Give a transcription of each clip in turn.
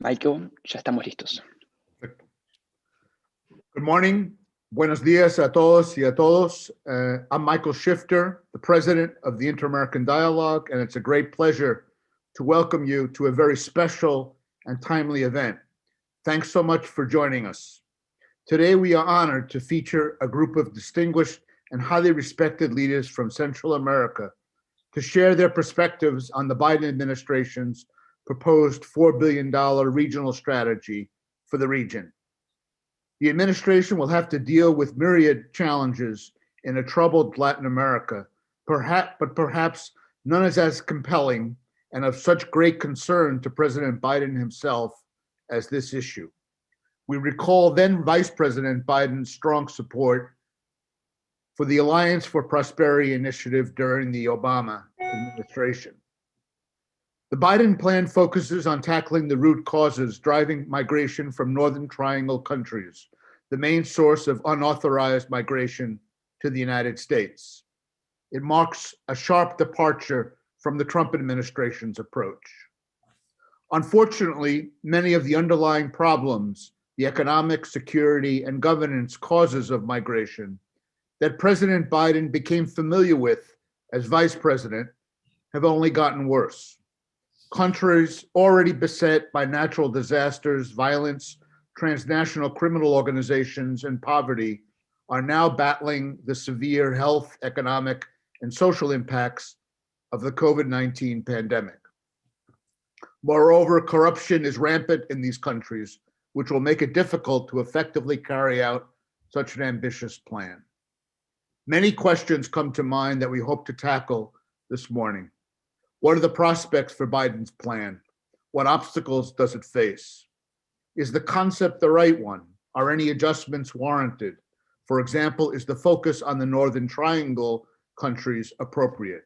Michael, ya estamos listos. Perfecto. Good morning. Buenos días a todos y a todos. I'm Michael Shifter, the president of the Inter-American Dialogue, and it's a great pleasure to welcome you to a very special and timely event. Thanks so much for joining us. Today, we are honored to feature a group of distinguished and highly respected leaders from Central America to share their perspectives on the Biden administration's proposed $4 billion regional strategy for the region. The administration will have to deal with myriad challenges in a troubled Latin America, but perhaps none is as compelling and of such great concern to President Biden himself as this issue. We recall then Vice President Biden's strong support for the Alliance for Prosperity initiative during the Obama administration. The Biden plan focuses on tackling the root causes driving migration from Northern Triangle countries, the main source of unauthorized migration to the United States. It marks a sharp departure from the Trump administration's approach. Unfortunately, many of the underlying problems, the economic, security, and governance causes of migration that President Biden became familiar with as vice president have only gotten worse. Countries already beset by natural disasters, violence, transnational criminal organizations, and poverty are now battling the severe health, economic, and social impacts of the COVID-19 pandemic. Moreover, corruption is rampant in these countries, which will make it difficult to effectively carry out such an ambitious plan. Many questions come to mind that we hope to tackle this morning. What are the prospects for Biden's plan? What obstacles does it face? Is the concept the right one? Are any adjustments warranted? For example, is the focus on the Northern Triangle countries appropriate?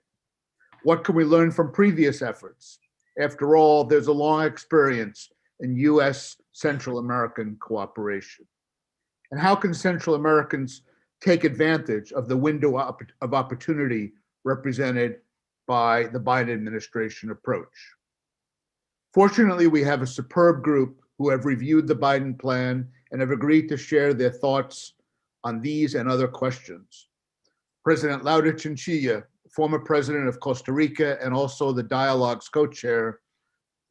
What can we learn from previous efforts? After all, there's a long experience in U.S. Central American cooperation. And how can Central Americans take advantage of the window of opportunity represented by the Biden administration approach? Fortunately, we have a superb group who have reviewed the Biden plan and have agreed to share their thoughts on these and other questions. President Laura Chinchilla, former president of Costa Rica and also the Dialogue's co-chair,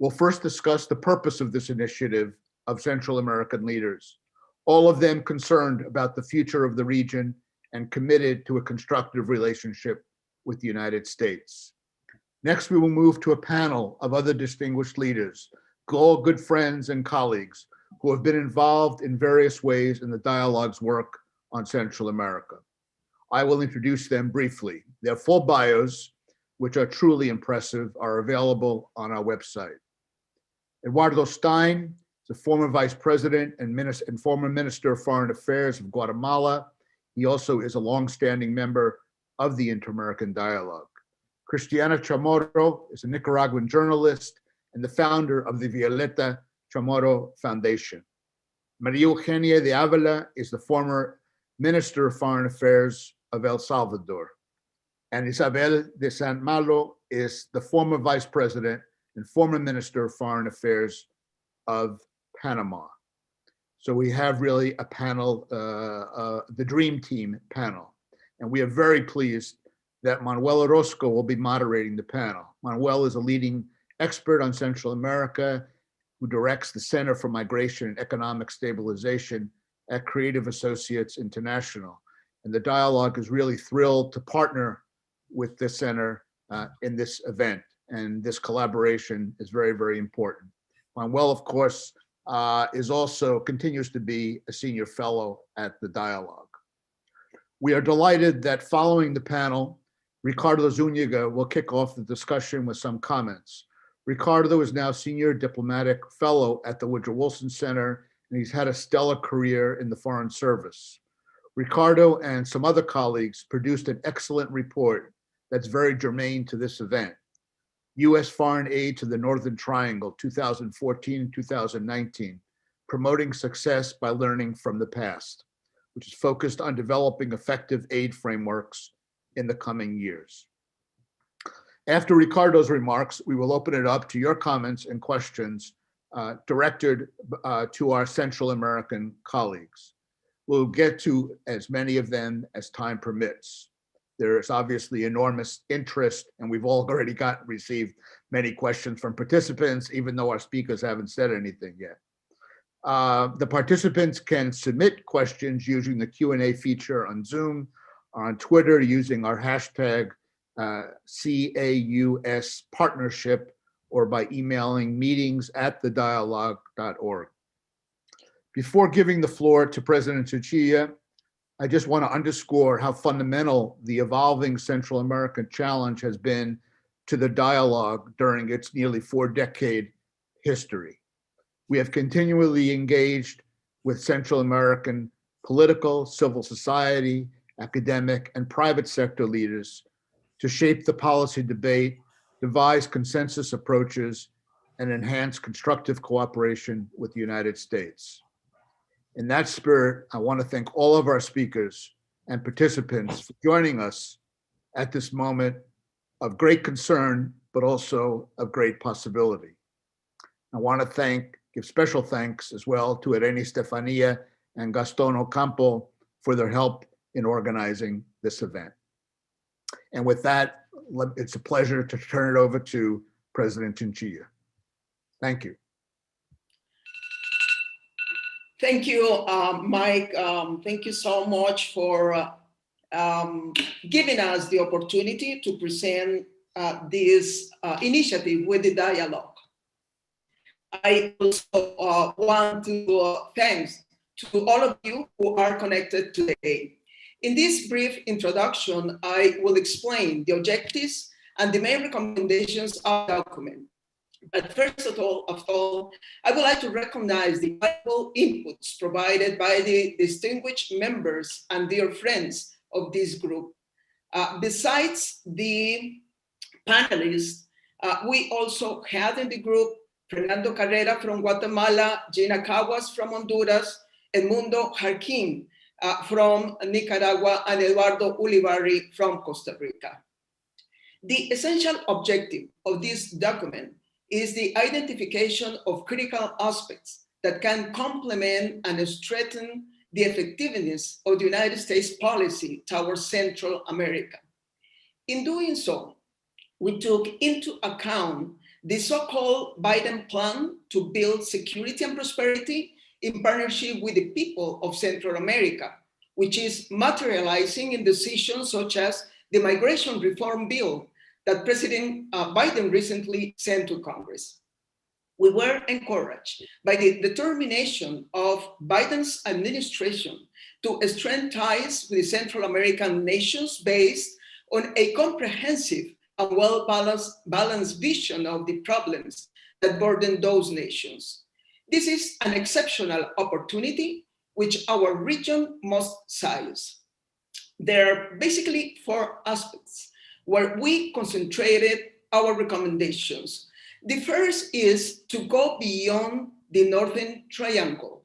will first discuss the purpose of this initiative of Central American leaders, all of them concerned about the future of the region and committed to a constructive relationship with the United States. Next, we will move to a panel of other distinguished leaders, all good friends and colleagues who have been involved in various ways in the Dialogue's work on Central America. I will introduce them briefly. Their full bios, which are truly impressive, are available on our website. Eduardo Stein is a former vice president and former minister of foreign affairs of Guatemala. He also is a longstanding member of the Inter-American Dialogue. Cristiana Chamorro is a Nicaraguan journalist and the founder of the Violeta Chamorro Foundation. Maria Eugenia de Avila is the former Minister of Foreign Affairs of El Salvador. And Isabel de San Malo is the former Vice President and former Minister of Foreign Affairs of Panama. So we have really a panel, the Dream Team panel. And we are very pleased that Manuel Orozco will be moderating the panel. Manuel is a leading expert on Central America who directs the Center for Migration and Economic Stabilization at Creative Associates International. And the Dialogue is really thrilled to partner with the center in this event. And this collaboration is very, very important. Manuel, of course, continues to be a senior fellow at the Dialogue. We are delighted that following the panel, Ricardo Zuniga will kick off the discussion with some comments. Ricardo is now senior diplomatic fellow at the Woodrow Wilson Center, and he's had a stellar career in the Foreign Service. Ricardo and some other colleagues produced an excellent report that's very germane to this event. U.S. Foreign Aid to the Northern Triangle, 2014 and 2019, Promoting Success by Learning from the Past, which is focused on developing effective aid frameworks in the coming years. After Ricardo's remarks, we will open it up to your comments and questions directed to our Central American colleagues. We'll get to as many of them as time permits. There is obviously enormous interest, and we've already received many questions from participants, even though our speakers haven't said anything yet. The participants can submit questions using the Q&A feature on Zoom, or on Twitter using our hashtag CAUS partnership, or by emailing meetings@thedialogue.org. Before giving the floor to President Chinchilla, I just want to underscore how fundamental the evolving Central American challenge has been to the dialogue during its nearly 4-decade history. We have continually engaged with Central American political, civil society, academic, and private sector leaders to shape the policy debate, devise consensus approaches, and enhance constructive cooperation with the United States. In that spirit, I want to thank all of our speakers and participants for joining us at this moment of great concern, but also of great possibility. I want to give special thanks as well to Irene Stefania and Gaston Ocampo for their help in organizing this event. And with that, it's a pleasure to turn it over to President Chinchilla. Thank you. Thank you, Mike. Thank you so much for giving us the opportunity to present this initiative with the dialogue. I also want to thank to all of you who are connected today. In this brief introduction, I will explain the objectives and the main recommendations of the document. But first of all, I would like to recognize the valuable inputs provided by the distinguished members and dear friends of this group. Besides the panelists, we also had in the group Fernando Carrera from Guatemala, Gina Caguas from Honduras, Edmundo Jarquin from Nicaragua, and Eduardo Ulibarri from Costa Rica. The essential objective of this document is the identification of critical aspects that can complement and strengthen the effectiveness of the United States policy towards Central America. In doing so, we took into account the so-called Biden plan to build security and prosperity in partnership with the people of Central America, which is materializing in decisions such as the migration reform bill that President Biden recently sent to Congress. We were encouraged by the determination of Biden's administration to strengthen ties with the Central American nations based on a comprehensive and well-balanced vision of the problems that burden those nations. This is an exceptional opportunity which our region must seize. There are basically 4 aspects where we concentrated our recommendations. The first is to go beyond the Northern Triangle.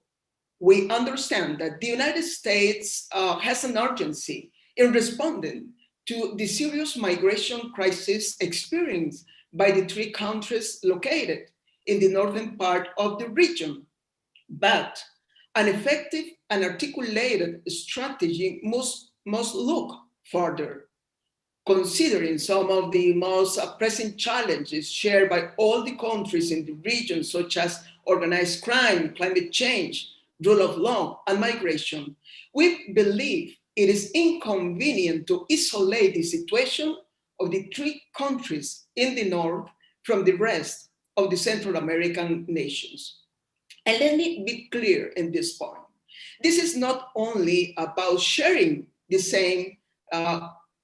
We understand that the United States has an urgency in responding to the serious migration crisis experienced by the 3 countries located in the northern part of the region. But an effective and articulated strategy must look further, considering some of the most pressing challenges shared by all the countries in the region, such as organized crime, climate change, rule of law, and migration. We believe it is inconvenient to isolate the situation of the 3 countries in the north from the rest of the Central American nations. And let me be clear in this point. This is not only about sharing the same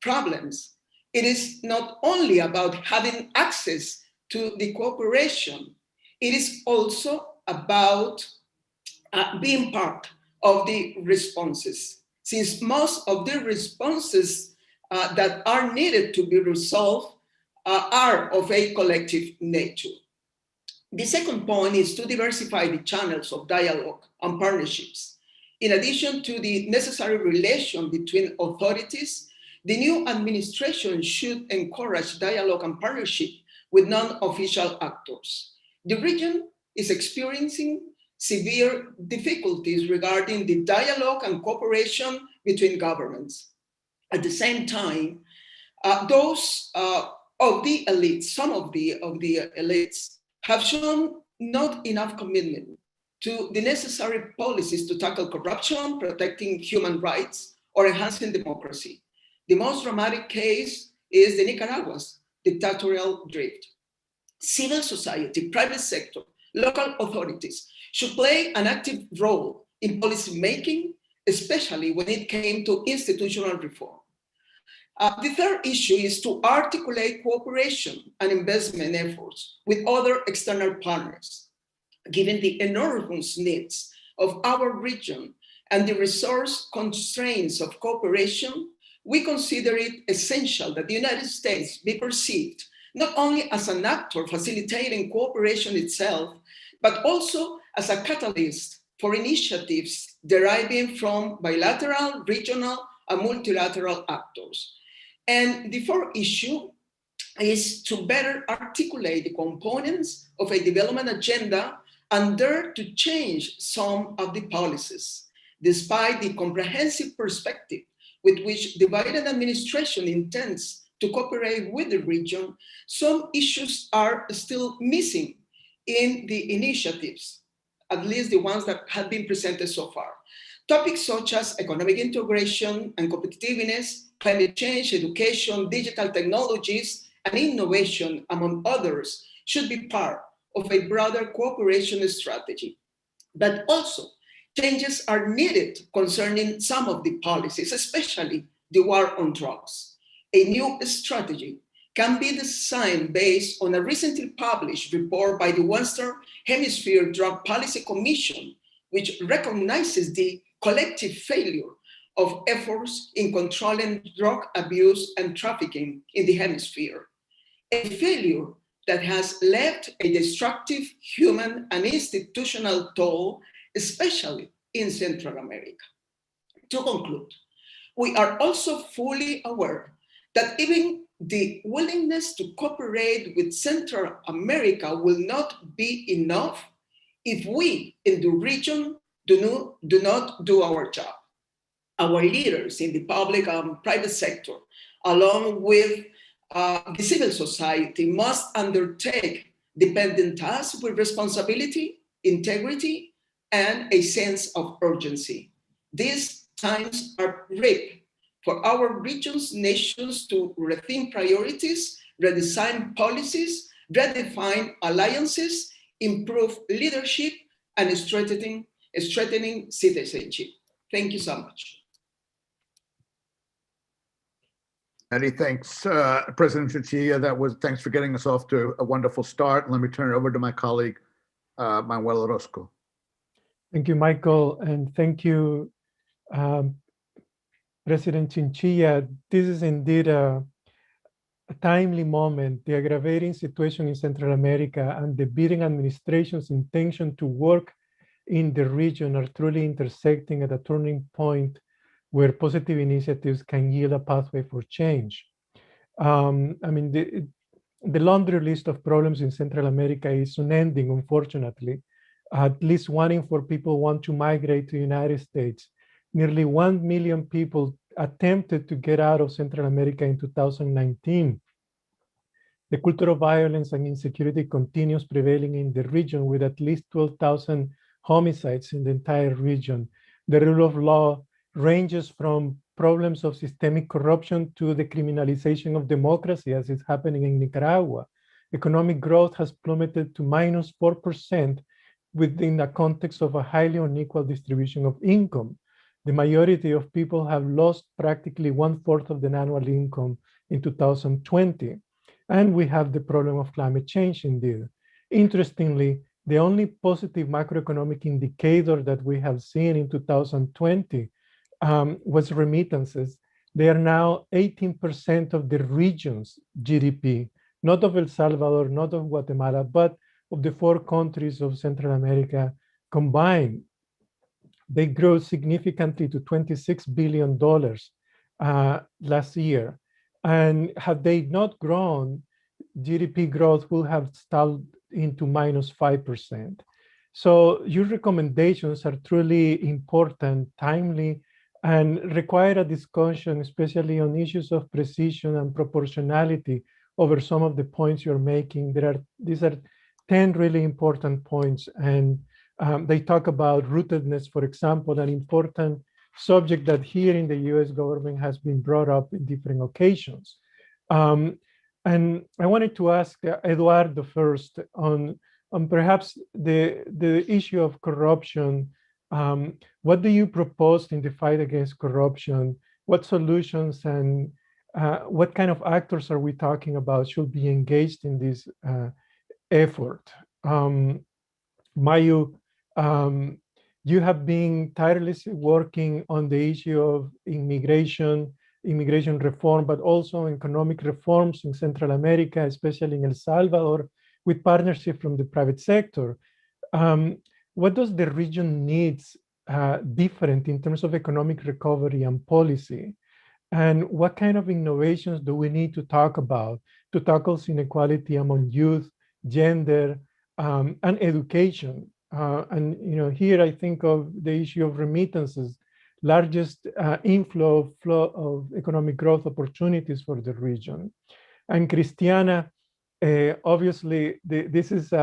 problems. It is not only about having access to the cooperation. It is also about being part of the responses, since most of the responses that are needed to be resolved are of a collective nature. The second point is to diversify the channels of dialogue and partnerships. In addition to the necessary relation between authorities, the new administration should encourage dialogue and partnership with non-official actors. The region is experiencing severe difficulties regarding the dialogue and cooperation between governments. At the same time, those of the elites, some of the elites, have shown not enough commitment to the necessary policies to tackle corruption, protecting human rights, or enhancing democracy. The most dramatic case is the Nicaragua's dictatorial drift. Civil society, private sector, local authorities should play an active role in policy making, especially when it came to institutional reform. The third issue is to articulate cooperation and investment efforts with other external partners. Given the enormous needs of our region and the resource constraints of cooperation, we consider it essential that the United States be perceived not only as an actor facilitating cooperation itself, but also as a catalyst for initiatives deriving from bilateral, regional, and multilateral actors. And the fourth issue is to better articulate the components of a development agenda and dare to change some of the policies. Despite the comprehensive perspective with which the Biden administration intends to cooperate with the region, some issues are still missing in the initiatives, at least the ones that have been presented so far. Topics such as economic integration and competitiveness, climate change, education, digital technologies, and innovation, among others, should be part of a broader cooperation strategy. But also, changes are needed concerning some of the policies, especially the war on drugs. A new strategy can be designed based on a recently published report by the Western Hemisphere Drug Policy Commission, which recognizes the collective failure of efforts in controlling drug abuse and trafficking in the hemisphere, a failure that has left a destructive human and institutional toll, especially in Central America. To conclude, we are also fully aware that even the willingness to cooperate with Central America will not be enough if we in the region do not do our job. Our leaders in the public and private sector, along with the civil society, must undertake dependent tasks with responsibility, integrity, and a sense of urgency. These times are ripe for our region's nations to rethink priorities, redesign policies, redefine alliances, improve leadership, and strengthening citizenship. Thank you so much. Many thanks, President Chinchilla. Thanks for getting us off to a wonderful start. Let me turn it over to my colleague, Manuel Orozco. Thank you, Michael, and thank you, President Chinchilla. This is indeed a timely moment. The aggravating situation in Central America and the Biden administration's intention to work in the region are truly intersecting at a turning point where positive initiatives can yield a pathway for change. The laundry list of problems in Central America is unending, unfortunately. At least 1 in 4 people want to migrate to the United States. Nearly 1 million people attempted to get out of Central America in 2019. The culture of violence and insecurity continues prevailing in the region, with at least 12,000 homicides in the entire region. The rule of law ranges from problems of systemic corruption to the criminalization of democracy, as is happening in Nicaragua. Economic growth has plummeted to minus 4% within the context of a highly unequal distribution of income. The majority of people have lost practically 1/4 of their annual income in 2020. And we have the problem of climate change indeed. Interestingly, the only positive macroeconomic indicator that we have seen in 2020 was remittances. They are now 18% of the region's GDP, not of El Salvador, not of Guatemala, but of the 4 countries of Central America combined. They grew significantly to $26 billion last year. And had they not grown, GDP growth will have stalled into -5%. So your recommendations are truly important, timely, and require a discussion, especially on issues of precision and proportionality over some of the points you're making. These are 10 really important points, and they talk about rootedness, for example, an important subject that here in the US government has been brought up in different occasions. And I wanted to ask Eduardo first on perhaps the issue of corruption. What do you propose in the fight against corruption? What solutions and what kind of actors are we talking about should be engaged in this effort? Mayu, you have been tirelessly working on the issue of immigration reform, but also economic reforms in Central America, especially in El Salvador, with partnership from the private sector. What does the region needs different in terms of economic recovery and policy? And what kind of innovations do we need to talk about to tackle inequality among youth, gender, and education? And here I think of the issue of remittances, largest flow of economic growth opportunities for the region. And Cristiana, obviously, this is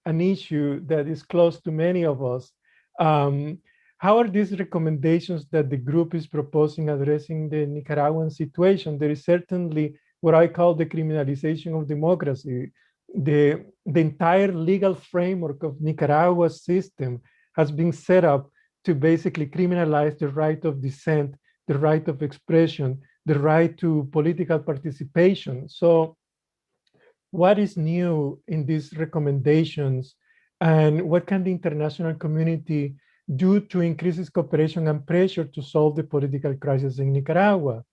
an issue that is close to many of us. How are these recommendations that the group is proposing addressing the Nicaraguan situation? There is certainly what I call the criminalization of democracy. The entire legal framework of Nicaragua's system has been set up to basically criminalize the right of dissent, the right of expression, the right to political participation. So what is new in these recommendations, and what can the international community do to increase its cooperation and pressure to solve the political crisis in Nicaragua?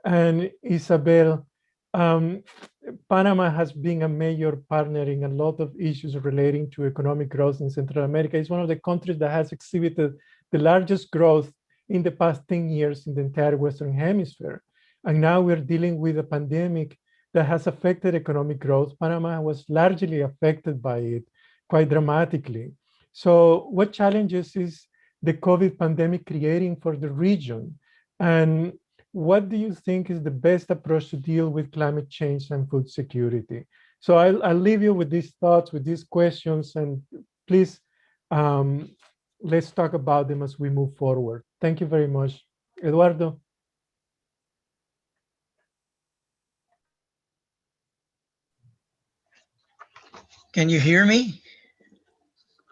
And Isabel, Panama has been a major partner in a lot of issues relating to economic growth in Central America. It's one of the countries that has exhibited the largest growth in the past 10 years in the entire Western Hemisphere. And now we're dealing with a pandemic that has affected economic growth. Panama was largely affected by it quite dramatically. So what challenges is the COVID pandemic creating for the region? And what do you think is the best approach to deal with climate change and food security? So I'll leave you with these thoughts, with these questions, and please, let's talk about them as we move forward. Thank you very much. Eduardo. Can you hear me?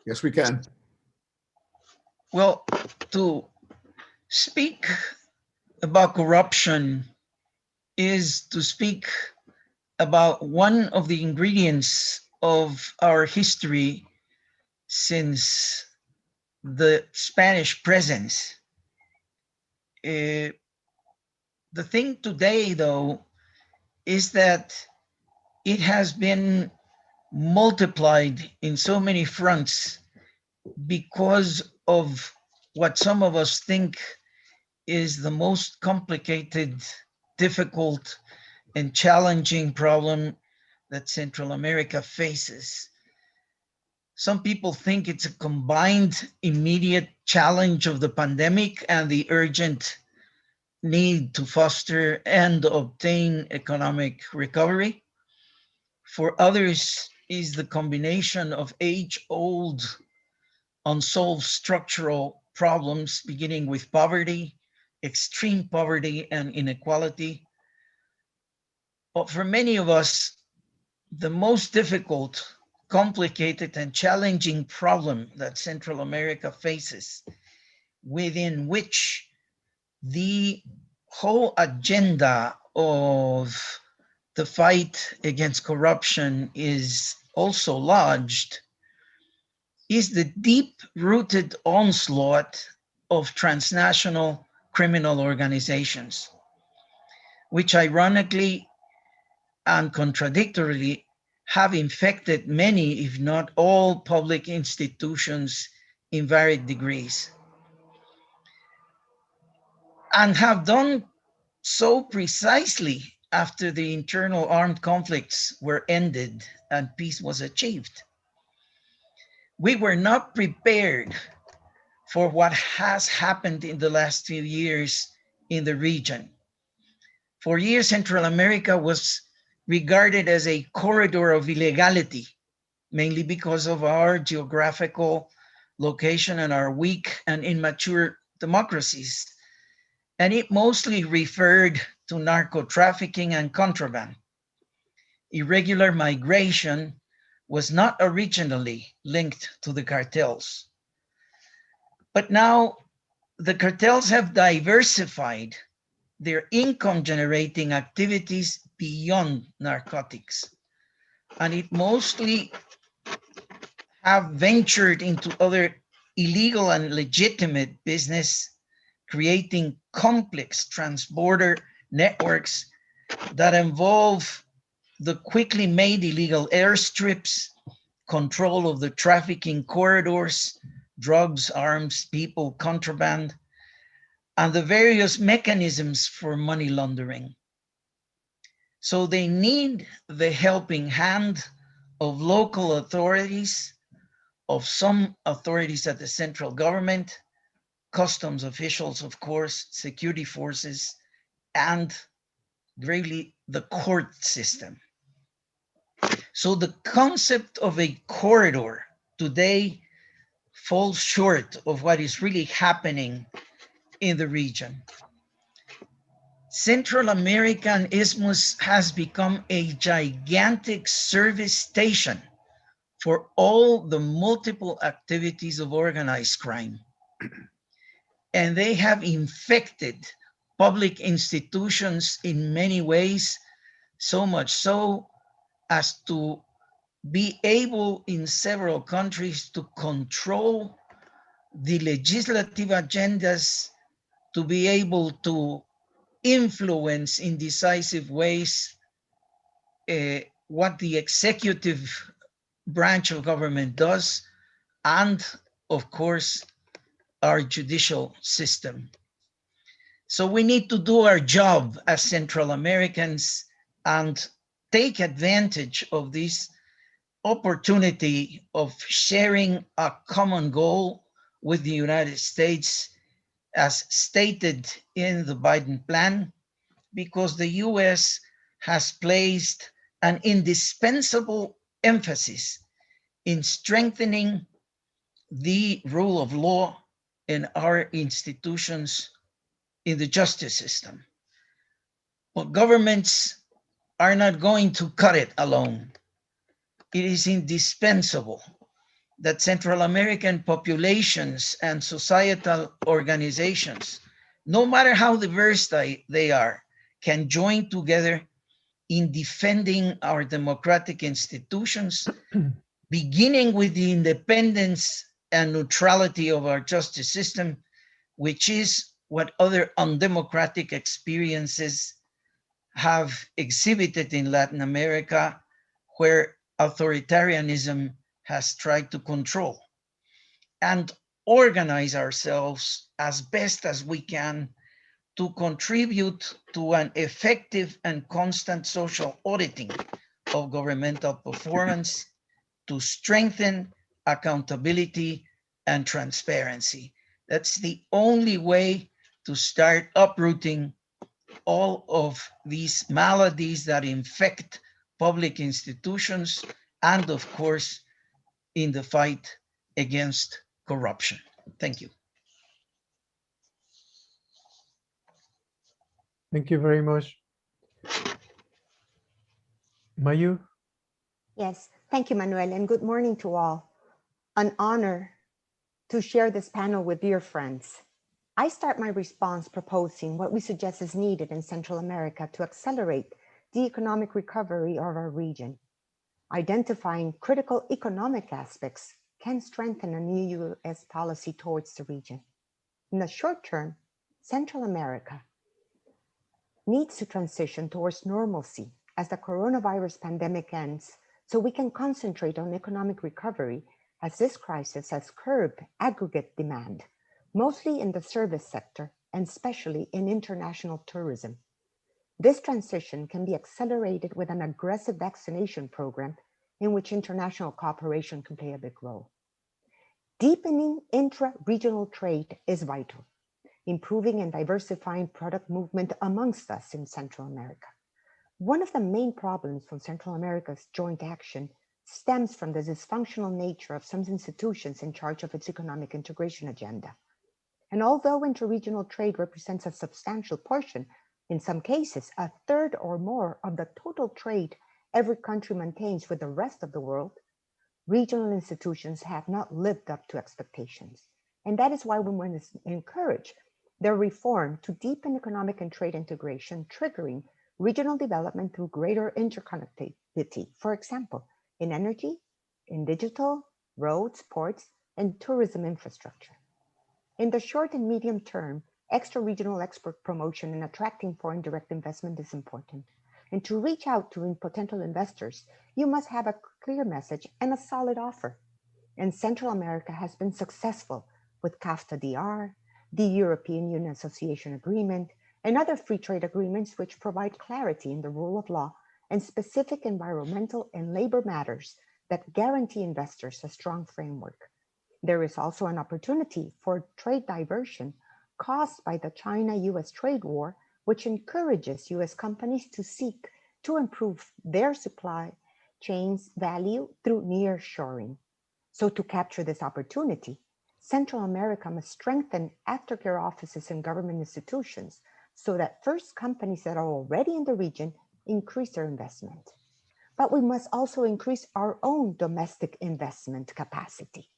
Yes, we can. Well, to speak about corruption is to speak about one of the ingredients of our history since the Spanish presence. The thing today, though, is that it has been multiplied in so many fronts because of what some of us think is the most complicated, difficult, and challenging problem that Central America faces. Some people think it's a combined immediate challenge of the pandemic and the urgent need to foster and obtain economic recovery. For others, is the combination of age-old unsolved structural problems, beginning with poverty, extreme poverty, and inequality. But for many of us, the most difficult, complicated, and challenging problem that Central America faces, within which the whole agenda of the fight against corruption is also lodged, is the deep-rooted onslaught of transnational criminal organizations, which ironically and contradictorily have infected many, if not all, public institutions in varied degrees, and have done so precisely after the internal armed conflicts were ended and peace was achieved. We were not prepared for what has happened in the last few years in the region. For years, Central America was regarded as a corridor of illegality, mainly because of our geographical location and our weak and immature democracies. And it mostly referred to narco trafficking and contraband. Irregular migration was not originally linked to the cartels. But now the cartels have diversified their income generating activities beyond narcotics. And it mostly have ventured into other illegal and legitimate business, creating complex transborder networks that involve the quickly made illegal airstrips, control of the trafficking corridors, drugs, arms, people, contraband, and the various mechanisms for money laundering. So they need the helping hand of local authorities, of some authorities at the central government, customs officials, of course, security forces, and really the court system. So the concept of a corridor today falls short of what is really happening in the region. Central American Isthmus has become a gigantic service station for all the multiple activities of organized crime. And they have infected public institutions in many ways, so much so as to be able in several countries to control the legislative agendas, to be able to influence in decisive ways what the executive branch of government does, and of course, our judicial system. So we need to do our job as Central Americans and take advantage of this opportunity of sharing a common goal with the United States as stated in the Biden plan, because the US has placed an indispensable emphasis in strengthening the rule of law in our institutions in the justice system. But governments are not going to cut it alone. It is indispensable that Central American populations and societal organizations, no matter how diverse they are, can join together in defending our democratic institutions, beginning with the independence and neutrality of our justice system, which is what other undemocratic experiences have exhibited in Latin America, where authoritarianism has tried to control, and organize ourselves as best as we can to contribute to an effective and constant social auditing of governmental performance, to strengthen accountability and transparency. That's the only way to start uprooting all of these maladies that infect public institutions, and of course, in the fight against corruption. Thank you. Thank you very much. Mayu? Yes, thank you, Manuel, and good morning to all. An honor to share this panel with dear friends. I start my response proposing what we suggest is needed in Central America to accelerate the economic recovery of our region. Identifying critical economic aspects can strengthen a new U.S. policy towards the region. In the short term, Central America needs to transition towards normalcy as the coronavirus pandemic ends, so we can concentrate on economic recovery, as this crisis has curbed aggregate demand, mostly in the service sector and especially in international tourism. This transition can be accelerated with an aggressive vaccination program in which international cooperation can play a big role. Deepening intra-regional trade is vital, improving and diversifying product movement amongst us in Central America. One of the main problems from Central America's joint action stems from the dysfunctional nature of some institutions in charge of its economic integration agenda. And although interregional trade represents a substantial portion, in some cases, a third or more of the total trade every country maintains with the rest of the world, regional institutions have not lived up to expectations. And that is why we want to encourage their reform to deepen economic and trade integration, triggering regional development through greater interconnectivity, for example, in energy, in digital, roads, ports, and tourism infrastructure. In the short and medium term, extra-regional export promotion and attracting foreign direct investment is important. And to reach out to potential investors, you must have a clear message and a solid offer. And Central America has been successful with CAFTA-DR, the European Union Association Agreement, and other free trade agreements which provide clarity in the rule of law and specific environmental and labor matters that guarantee investors a strong framework. There is also an opportunity for trade diversion caused by the China-US trade war, which encourages US companies to seek to improve their supply chains value through nearshoring. So to capture this opportunity, Central America must strengthen aftercare offices and government institutions so that first companies that are already in the region increase their investment. But we must also increase our own domestic investment capacity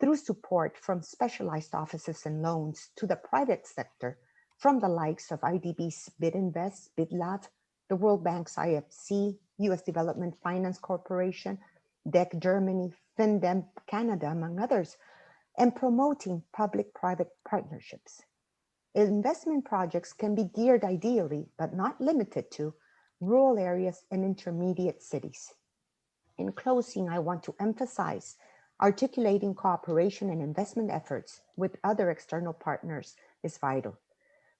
through support from specialized offices and loans to the private sector from the likes of IDB's BidInvest, BidLab, the World Bank's IFC, US Development Finance Corporation, DEC Germany, FinDem Canada, among others, and promoting public-private partnerships. Investment projects can be geared ideally, but not limited to, rural areas and intermediate cities. In closing, I want to emphasize articulating cooperation and investment efforts with other external partners is vital.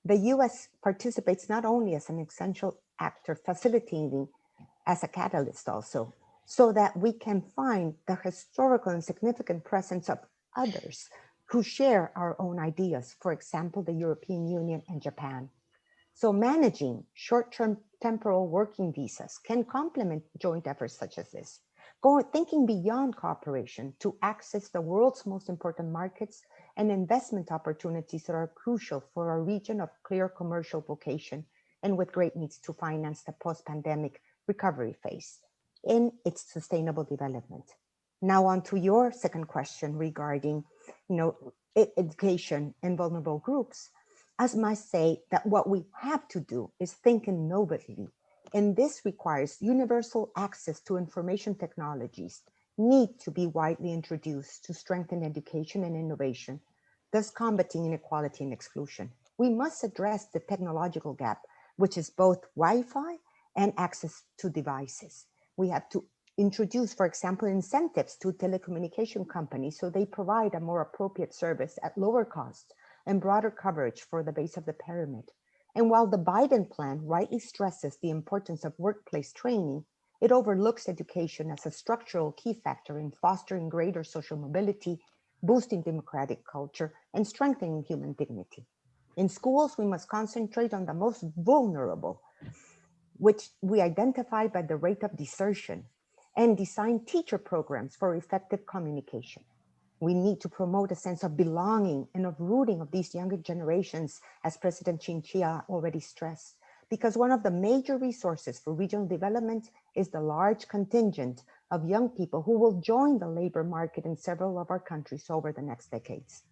The US participates not only as an essential actor facilitating as a catalyst also, so that we can find the historical and significant presence of others who share our own ideas, for example, the European Union and Japan. So managing short-term temporal working visas can complement joint efforts such as this. Thinking beyond cooperation to access the world's most important markets and investment opportunities that are crucial for a region of clear commercial vocation and with great needs to finance the post-pandemic recovery phase in its sustainable development. Now on to your second question regarding, education in vulnerable groups. I must say that what we have to do is think innovatively, and this requires universal access to information technologies need to be widely introduced to strengthen education and innovation, thus combating inequality and exclusion. We must address the technological gap, which is both Wi-Fi and access to devices. We have to introduce, for example, incentives to telecommunication companies so they provide a more appropriate service at lower cost and broader coverage for the base of the pyramid. And while the Biden plan rightly stresses the importance of workplace training, it overlooks education as a structural key factor in fostering greater social mobility, boosting democratic culture, and strengthening human dignity. In schools, we must concentrate on the most vulnerable, which we identify by the rate of desertion, and design teacher programs for effective communication. We need to promote a sense of belonging and of rooting of these younger generations, as President Chinchilla already stressed, because one of the major resources for regional development is the large contingent of young people who will join the labor market in several of our countries over the next decades.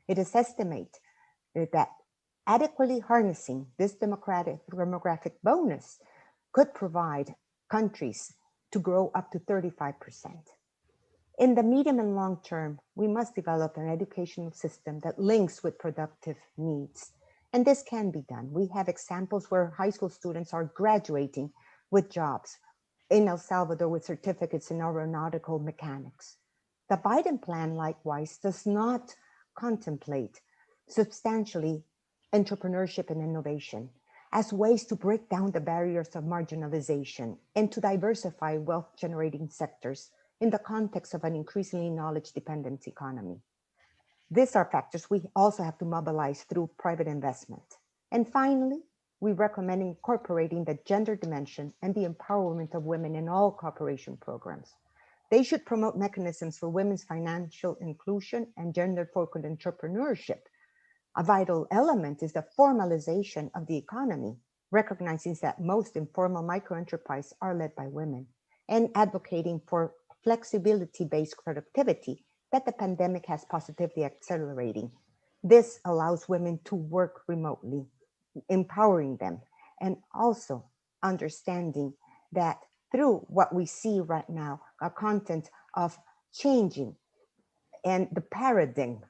It is estimated that adequately harnessing this demographic bonus could provide countries to grow up to 35%. In the medium and long term, we must develop an educational system that links with productive needs. And this can be done. We have examples where high school students are graduating with jobs in El Salvador with certificates in aeronautical mechanics. The Biden plan, likewise, does not contemplate substantially entrepreneurship and innovation as ways to break down the barriers of marginalization and to diversify wealth-generating sectors in the context of an increasingly knowledge-dependent economy. These are factors we also have to mobilize through private investment. And finally, we recommend incorporating the gender dimension and the empowerment of women in all cooperation programs. They should promote mechanisms for women's financial inclusion and gender-focused entrepreneurship. A vital element is the formalization of the economy, recognizing that most informal microenterprises are led by women, and advocating for flexibility-based productivity that the pandemic has positively accelerating. This allows women to work remotely, empowering them, and also understanding that through what we see right now, a content of changing and the paradigm,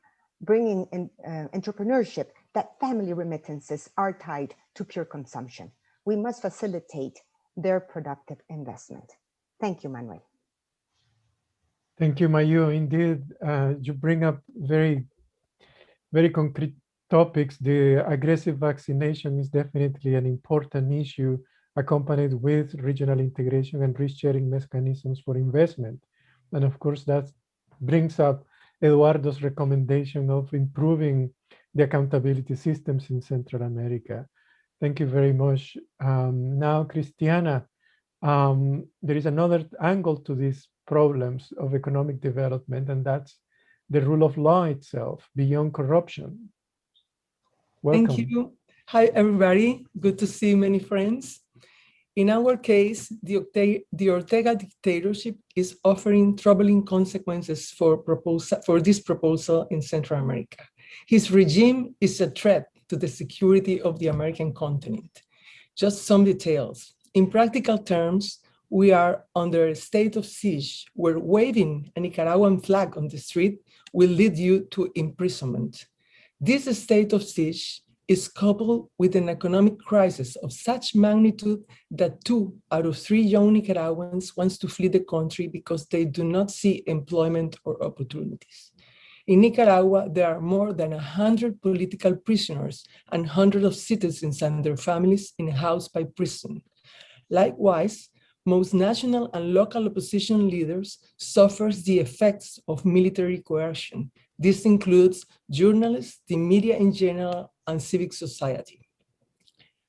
bringing in entrepreneurship, that family remittances are tied to pure consumption. We must facilitate their productive investment. Thank you, Manuel. Thank you, Mayu. Indeed, you bring up very concrete topics. The aggressive vaccination is definitely an important issue, accompanied with regional integration and risk-sharing mechanisms for investment. And of course, that brings up Eduardo's recommendation of improving the accountability systems in Central America. Thank you very much. Now, Christiana, there is another angle to these problems of economic development, and that's the rule of law itself, beyond corruption. Welcome. Thank you. Hi, everybody. Good to see many friends. In our case, the Ortega dictatorship is offering troubling consequences for this proposal in Central America. His regime is a threat to the security of the American continent. Just some details. In practical terms, we are under a state of siege where waving a Nicaraguan flag on the street will lead you to imprisonment. This state of siege is coupled with an economic crisis of such magnitude that 2 out of 3 young Nicaraguans want to flee the country because they do not see employment or opportunities. In Nicaragua, there are more than 100 political prisoners and hundreds of citizens and their families in a house by prison. Likewise, most national and local opposition leaders suffer the effects of military coercion. This includes journalists, the media in general, and civic society.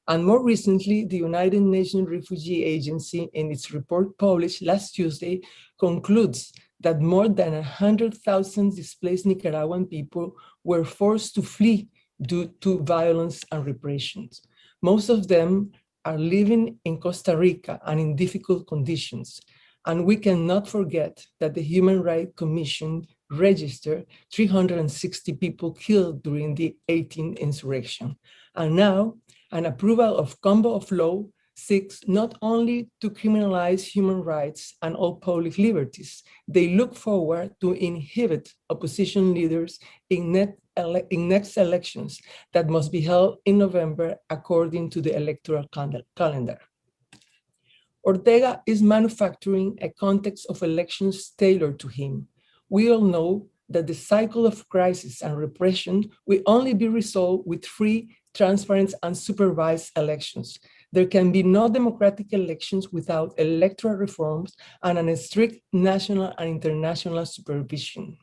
And more recently, the United Nations Refugee Agency, in its report published last Tuesday, concludes that more than 100,000 displaced Nicaraguan people were forced to flee due to violence and repressions. Most of them are living in Costa Rica and in difficult conditions. And we cannot forget that the Human Rights Commission registered 360 people killed during the 18th insurrection. And now, an approval of combo of law seeks not only to criminalize human rights and all public liberties, they look forward to inhibit opposition leaders in next elections that must be held in November according to the electoral calendar. Ortega is manufacturing a context of elections tailored to him. We all know that the cycle of crisis and repression will only be resolved with free, transparent, and supervised elections. There can be no democratic elections without electoral reforms and a strict national and international supervision.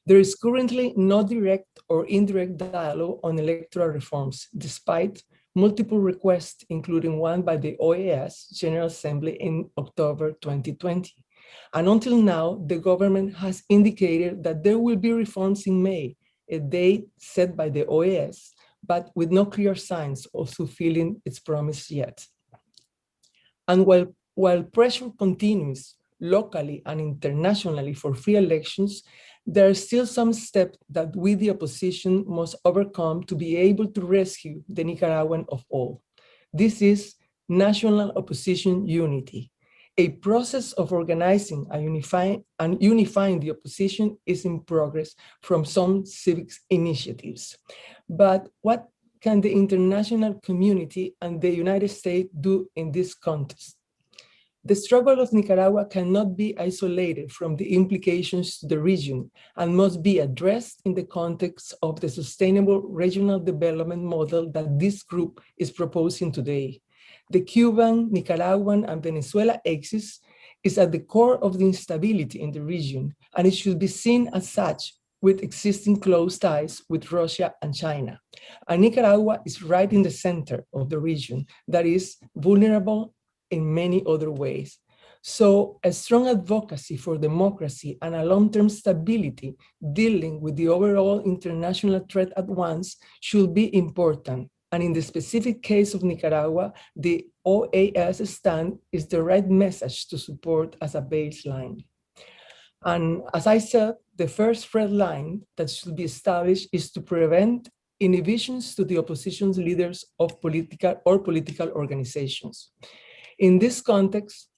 There is currently no direct or indirect dialogue on electoral reforms, despite multiple requests, including one by the OAS General Assembly in October 2020. And until now, the government has indicated that there will be reforms in May, a date set by the OAS, but with no clear signs of fulfilling its promise yet. And while pressure continues locally and internationally for free elections, there are still some steps that we, the opposition, must overcome to be able to rescue the Nicaraguan of all. This is national opposition unity. A process of organizing and unifying the opposition is in progress from some civic initiatives. But what can the international community and the United States do in this context? The struggle of Nicaragua cannot be isolated from the implications to the region and must be addressed in the context of the sustainable regional development model that this group is proposing today. The Cuban, Nicaraguan, and Venezuela axis is at the core of the instability in the region, and it should be seen as such with existing close ties with Russia and China. And Nicaragua is right in the center of the region that is vulnerable in many other ways. So a strong advocacy for democracy and a long-term stability dealing with the overall international threat at once should be important. And in the specific case of Nicaragua, the OAS stand is the right message to support as a baseline. And as I said, the first red line that should be established is to prevent inhibitions to the opposition's leaders of political organizations. In this context,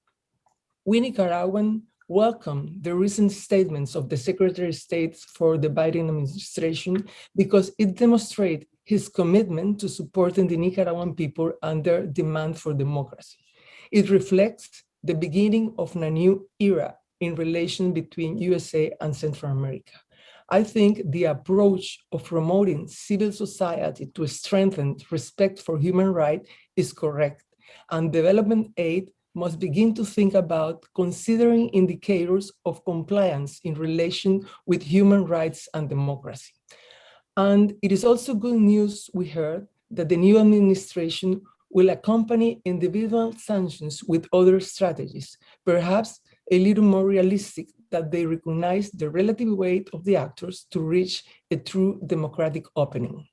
we Nicaraguans welcome the recent statements of the Secretary of State for the Biden administration because it demonstrates his commitment to supporting the Nicaraguan people and their demand for democracy. It reflects the beginning of a new era in relation between USA and Central America. I think the approach of promoting civil society to strengthen respect for human rights is correct, and development aid must begin to think about considering indicators of compliance in relation with human rights and democracy. And it is also good news we heard that the new administration will accompany individual sanctions with other strategies, perhaps a little more realistic, that they recognize the relative weight of the actors to reach a true democratic opening.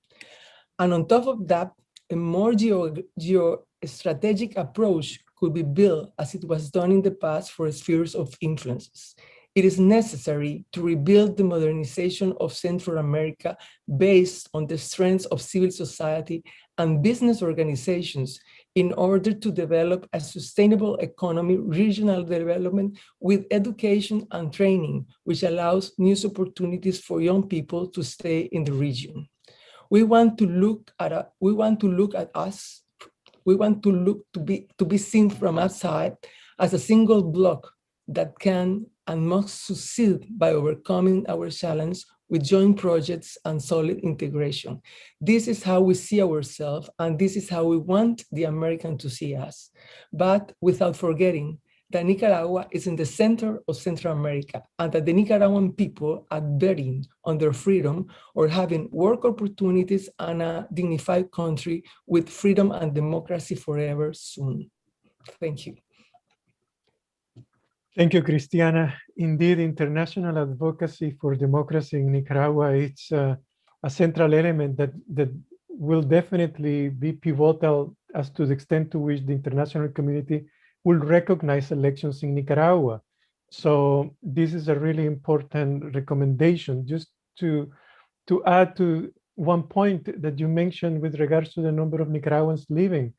And on top of that, a more geostrategic approach could be built as it was done in the past for spheres of influences. It is necessary to rebuild the modernization of Central America based on the strengths of civil society and business organizations in order to develop a sustainable economy, regional development with education and training, which allows new opportunities for young people to stay in the region. We want to be seen from outside as a single bloc that can and must succeed by overcoming our challenge with joint projects and solid integration. This is how we see ourselves, and this is how we want the American to see us. But without forgetting that Nicaragua is in the center of Central America, and that the Nicaraguan people are betting on their freedom or having work opportunities and a dignified country with freedom and democracy forever soon. Thank you. Thank you, Cristiana. Indeed, international advocacy for democracy in Nicaragua is a central element that will definitely be pivotal as to the extent to which the international community will recognize elections in Nicaragua. So this is a really important recommendation. Just to add to one point that you mentioned with regards to the number of Nicaraguans living.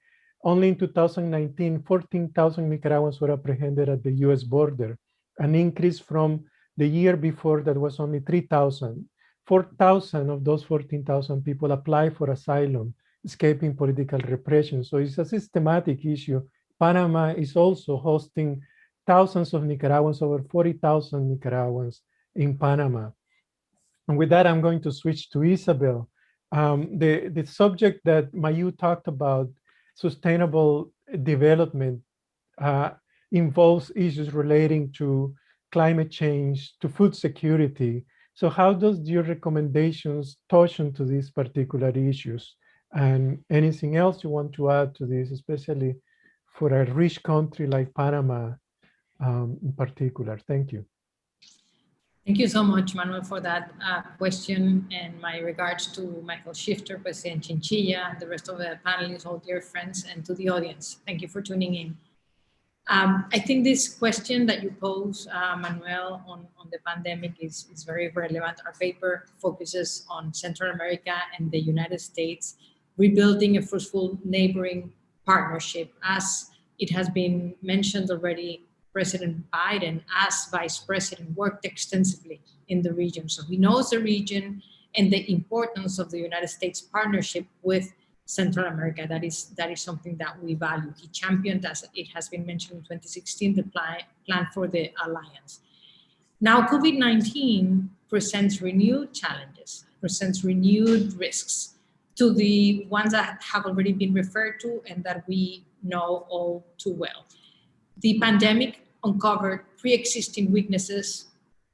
Only in 2019, 14,000 Nicaraguans were apprehended at the US border, an increase from the year before that was only 3,000. 4,000 of those 14,000 people apply for asylum, escaping political repression. So it's a systematic issue. Panama is also hosting thousands of Nicaraguans, over 40,000 Nicaraguans in Panama. And with that, I'm going to switch to Isabel. The subject that Mayu talked about, sustainable development, involves issues relating to climate change, to food security. So how does your recommendations touch into these particular issues? And anything else you want to add to this, especially for a rich country like Panama in particular? Thank you. Thank you so much, Manuel, for that question, and my regards to Michael Shifter, President Chinchilla, and the rest of the panelists, all dear friends, and to the audience. Thank you for tuning in. I think this question that you pose, Manuel, on the pandemic is very relevant. Our paper focuses on Central America and the United States, rebuilding a fruitful neighboring partnership. As it has been mentioned already, President Biden, as Vice President, worked extensively in the region. So he knows the region and the importance of the United States partnership with Central America. That is something that we value. He championed, as it has been mentioned in 2016, the plan for the alliance. Now, COVID-19 presents renewed challenges, presents renewed risks to the ones that have already been referred to and that we know all too well. The pandemic uncovered pre-existing weaknesses,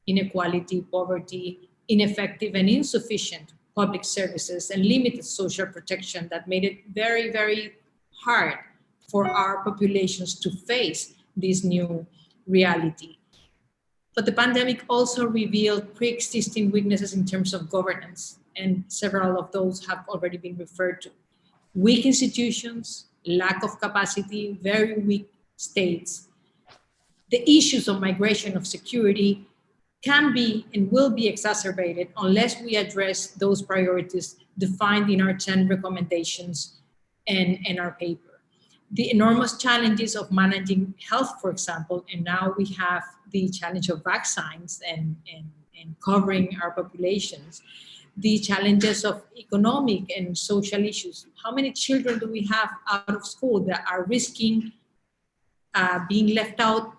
inequality, poverty, ineffective and insufficient public services and limited social protection that made it very, very hard for our populations to face this new reality. But the pandemic also revealed pre-existing weaknesses in terms of governance, and several of those have already been referred to. Weak institutions, lack of capacity, very weak states. The issues of migration, of security, can be and will be exacerbated unless we address those priorities defined in our 10 recommendations and our paper. The enormous challenges of managing health, for example, and now we have the challenge of vaccines and covering our populations, the challenges of economic and social issues. How many children do we have out of school that are risking being left out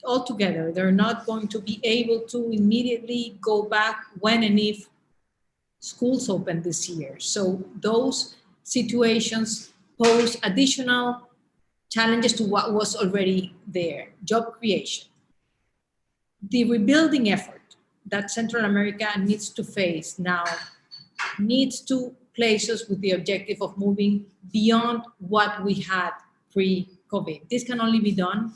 altogether? They're not going to be able to immediately go back when and if schools open this year. So those situations pose additional challenges to what was already there. Job creation. The rebuilding effort that Central America needs to face now needs to place us with the objective of moving beyond what we had pre-COVID. This can only be done,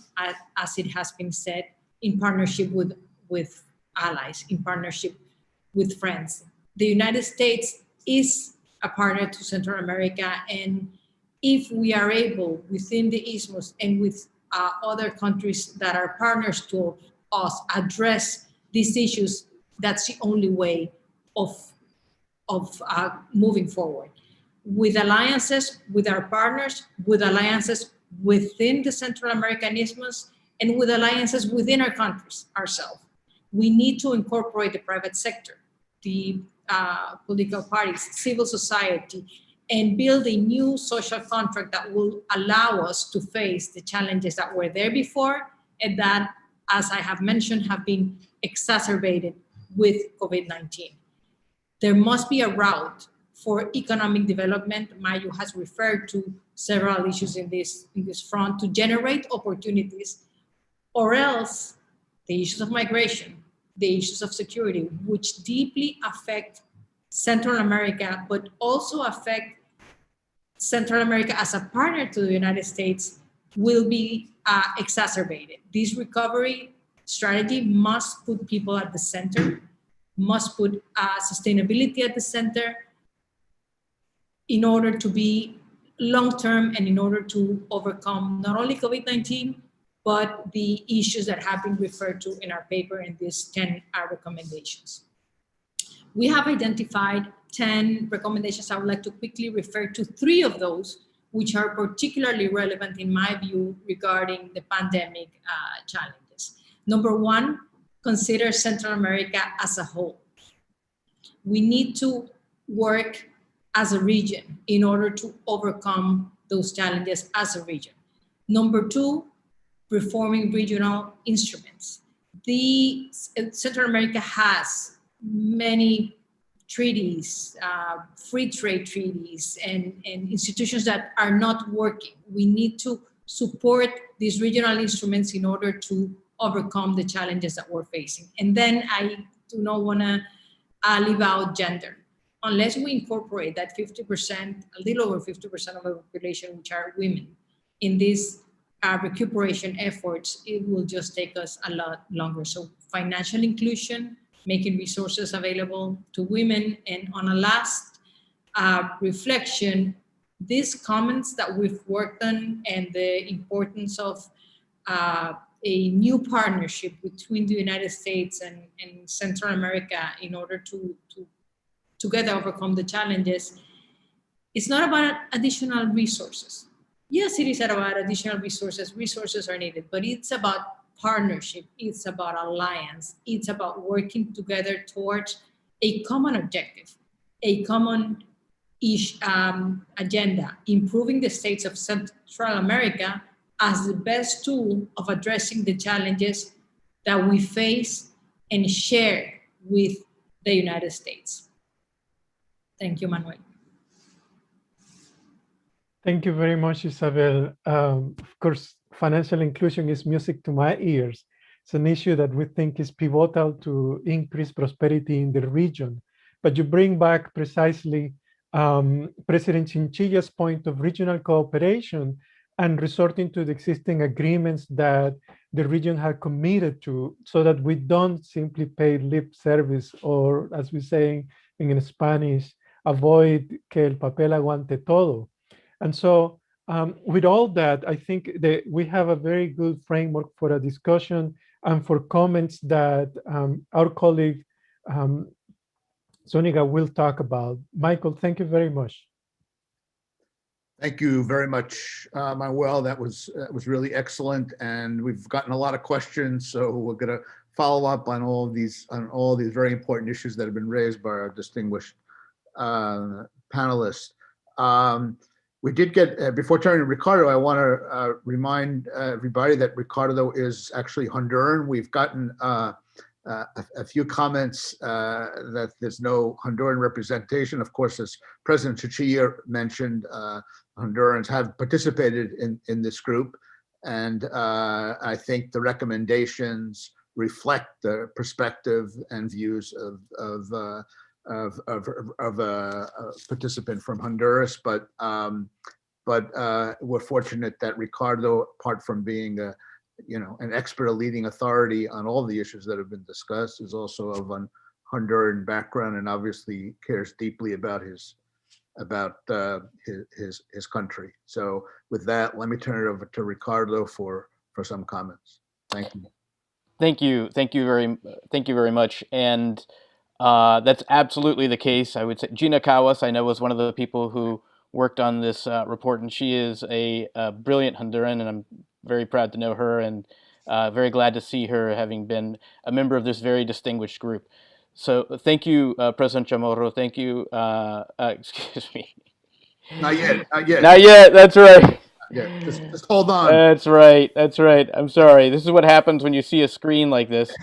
as it has been said, in partnership with allies, in partnership with friends. The United States is a partner to Central America, and if we are able, within the Isthmus and with other countries that are partners to us, address these issues, that's the only way of moving forward. With alliances, with our partners, with alliances within the Central American Isthmus, and with alliances within our countries ourselves. We need to incorporate the private sector, the political parties, civil society, and build a new social contract that will allow us to face the challenges that were there before and that, as I have mentioned, have been exacerbated with COVID-19. There must be a route for economic development. Mayu has referred to several issues in this front to generate opportunities, or else the issues of migration, the issues of security, which deeply affect Central America, but also affect Central America as a partner to the United States, will be exacerbated. This recovery strategy must put people at the center, must put sustainability at the center in order to be long-term and in order to overcome not only COVID-19, but the issues that have been referred to in our paper in these 10 recommendations. We have identified 10 recommendations. I would like to quickly refer to 3 of those, which are particularly relevant in my view regarding the pandemic challenges. Number 1, consider Central America as a whole. We need to work as a region in order to overcome those challenges as a region. Number 2, reforming regional instruments. Central America has many treaties, free trade treaties, and institutions that are not working. We need to support these regional instruments in order to overcome the challenges that we're facing. And then I do not want to leave out gender. Unless we incorporate that 50%, a little over 50% of the population, which are women, in these recuperation efforts, it will just take us a lot longer. So financial inclusion, making resources available to women. And on a last reflection, these comments that we've worked on and the importance of a new partnership between the United States and Central America in order to together overcome the challenges, it's not about additional resources. Yes, it is about additional resources. Resources are needed, but it's about partnership. It's about alliance. It's about working together towards a common objective, a common agenda, improving the states of Central America as the best tool of addressing the challenges that we face and share with the United States. Thank you, Manuel. Thank you very much, Isabel. Of course, financial inclusion is music to my ears. It's an issue that we think is pivotal to increase prosperity in the region. But you bring back precisely President Chinchilla's point of regional cooperation and resorting to the existing agreements that the region had committed to, so that we don't simply pay lip service, or as we say in Spanish, avoid que el papel aguante todo. And so with all that, I think that we have a very good framework for a discussion and for comments that our colleague Zuniga will talk about. Michael, thank you very much. Thank you very much, Manuel. That was really excellent, and we've gotten a lot of questions, so we're going to follow up on all these very important issues that have been raised by our distinguished panelists. We did get, before turning to Ricardo, I want to remind everybody that Ricardo is actually Honduran. We've gotten a few comments that there's no Honduran representation. Of course, as President Chinchilla mentioned, Hondurans have participated in this group, and I think the recommendations reflect the perspective and views of a participant from Honduras. But we're fortunate that Ricardo, apart from being an expert, a leading authority on all the issues that have been discussed, is also of an Honduran background and obviously cares deeply about his country. So with that, let me turn it over to Ricardo for some comments. Thank you. Thank you very much. And that's absolutely the case. I would say Gina Cawas, I know, was one of the people who worked on this report, and she is a brilliant Honduran, and I'm very proud to know her, and very glad to see her having been a member of this very distinguished group. So thank you, President Chamorro. Thank you. Excuse me. Not yet. Not yet. Not yet. That's right. Yeah. Just hold on. That's right. That's right. I'm sorry. This is what happens when you see a screen like this.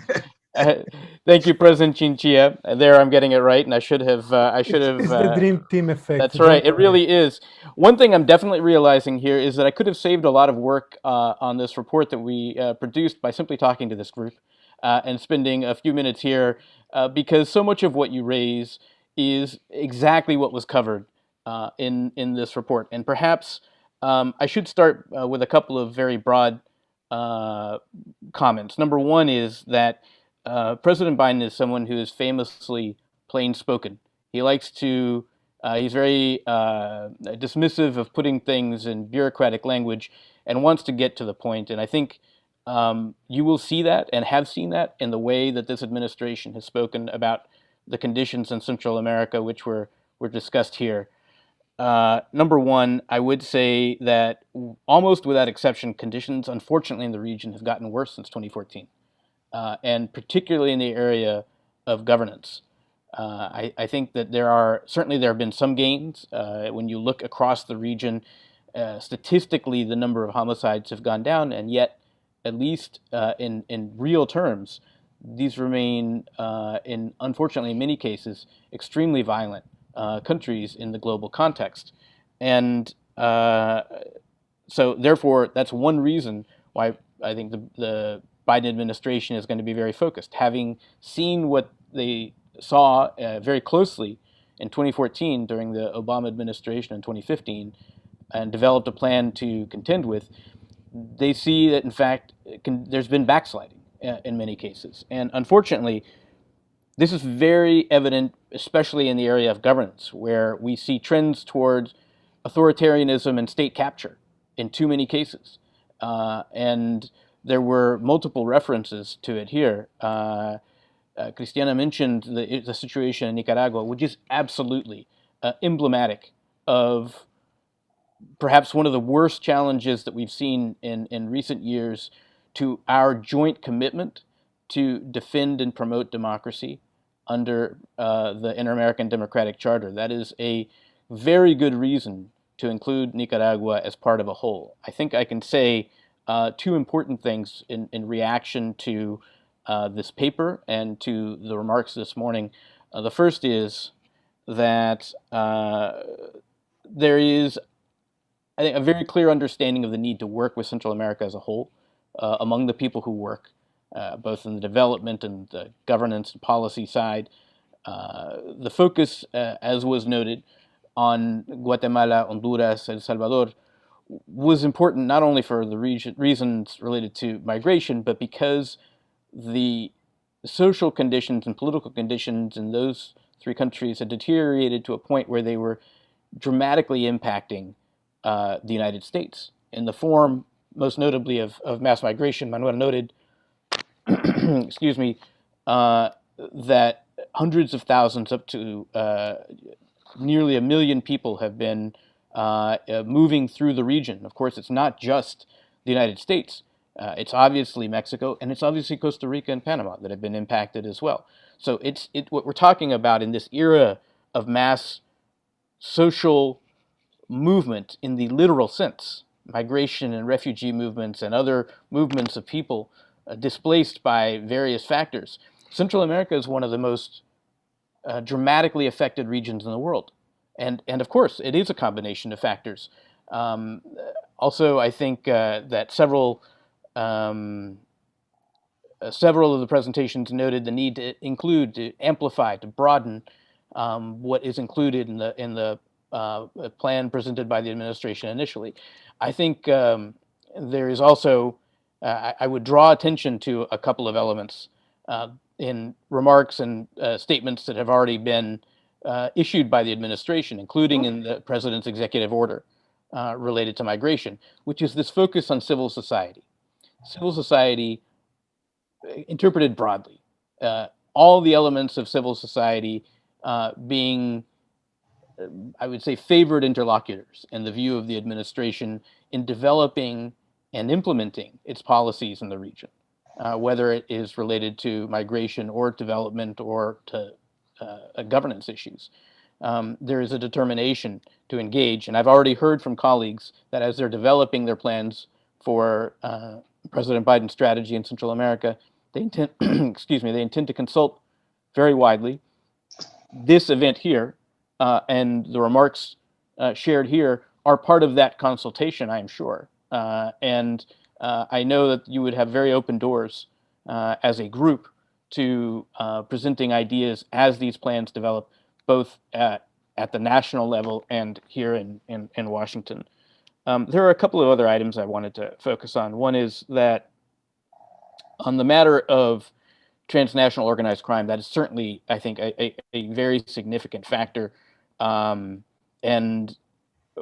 Thank you, President Chinchilla. There, I'm getting it right, and I should have. It's the dream team effect. That's right. It really is. One thing I'm definitely realizing here is that I could have saved a lot of work on this report that we produced by simply talking to this group and spending a few minutes here, because so much of what you raise is exactly what was covered in this report. And perhaps I should start with a couple of very broad comments. Number one is that President Biden is someone who is famously plain-spoken. He likes to, he's very dismissive of putting things in bureaucratic language and wants to get to the point. And I think you will see that and have seen that in the way that this administration has spoken about the conditions in Central America, which were discussed here. Number one, I would say that almost without exception, conditions, unfortunately, in the region have gotten worse since 2014. And particularly in the area of governance. I think that there have been some gains. When you look across the region, statistically, the number of homicides have gone down, and yet, at least in real terms, these remain, unfortunately, in many cases, extremely violent countries in the global context. And so, therefore, that's one reason why I think the Biden administration is going to be very focused. Having seen what they saw very closely in 2014 during the Obama administration in 2015 and developed a plan to contend with, they see that, in fact, there's been backsliding in many cases. And unfortunately, this is very evident, especially in the area of governance, where we see trends towards authoritarianism and state capture in too many cases. And there were multiple references to it here. Cristiana mentioned the situation in Nicaragua, which is absolutely emblematic of perhaps one of the worst challenges that we've seen in recent years to our joint commitment to defend and promote democracy under the Inter-American Democratic Charter. That is a very good reason to include Nicaragua as part of a whole. I think I can say two important things in reaction to this paper and to the remarks this morning. The first is that there is, I think, a very clear understanding of the need to work with Central America as a whole among the people who work. both in the development and the governance and policy side. The focus, as was noted, on Guatemala, Honduras, El Salvador was important not only for the reasons related to migration, but because the social conditions and political conditions in those three countries had deteriorated to a point where they were dramatically impacting the United States in the form, most notably, of mass migration. Manuel noted, excuse me, that hundreds of thousands, up to nearly 1 million people have been moving through the region. Of course, it's not just the United States. It's obviously Mexico, and it's obviously Costa Rica and Panama that have been impacted as well. So what we're talking about in this era of mass social movement in the literal sense, migration and refugee movements and other movements of people displaced by various factors. Central America is one of the most dramatically affected regions in the world. And of course, it is a combination of factors. Also, I think that several of the presentations noted the need to include, to amplify, to broaden what is included in the plan presented by the administration initially. I think there is also, I would draw attention to a couple of elements in remarks and statements that have already been issued by the administration, including in the president's executive order related to migration, which is this focus on civil society. Civil society interpreted broadly. All the elements of civil society being, I would say, favored interlocutors in the view of the administration in developing and implementing its policies in the region, whether it is related to migration or development or to governance issues. There is a determination to engage, and I've already heard from colleagues that as they're developing their plans for President Biden's strategy in Central America, they intend, excuse me, they intend to consult very widely. This event here and the remarks shared here are part of that consultation, I am sure. And I know that you would have very open doors as a group to presenting ideas as these plans develop, both at the national level and here in Washington. There are a couple of other items I wanted to focus on. One is that on the matter of transnational organized crime, that is certainly, I think, a very significant factor. And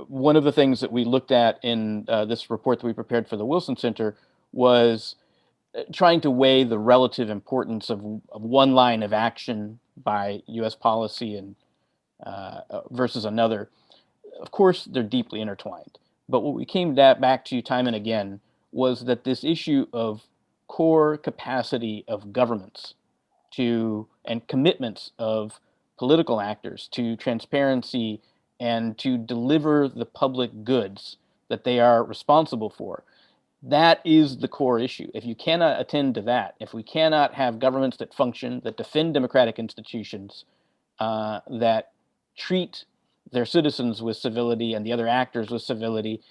one of the things that we looked at in this report that we prepared for the Wilson Center was trying to weigh the relative importance of one line of action by U.S. policy and versus another. Of course, they're deeply intertwined. But what we came back to time and again was that this issue of core capacity of governments to, and commitments of political actors to transparency and to deliver the public goods that they are responsible for, that is the core issue. If you cannot attend to that, if we cannot have governments that function, that defend democratic institutions, that treat their citizens with civility and the other actors with civility,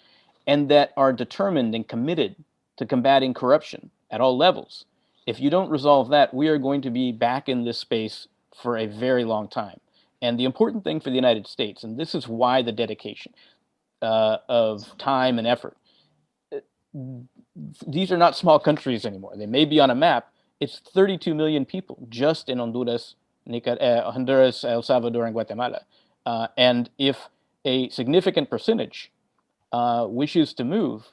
and that are determined and committed to combating corruption at all levels, if you don't resolve that, we are going to be back in this space for a very long time. And the important thing for the United States, and this is why the dedication of time and effort, these are not small countries anymore. They may be on a map. It's 32 million people just in Honduras, Honduras, El Salvador, and Guatemala. And if a significant percentage wishes to move,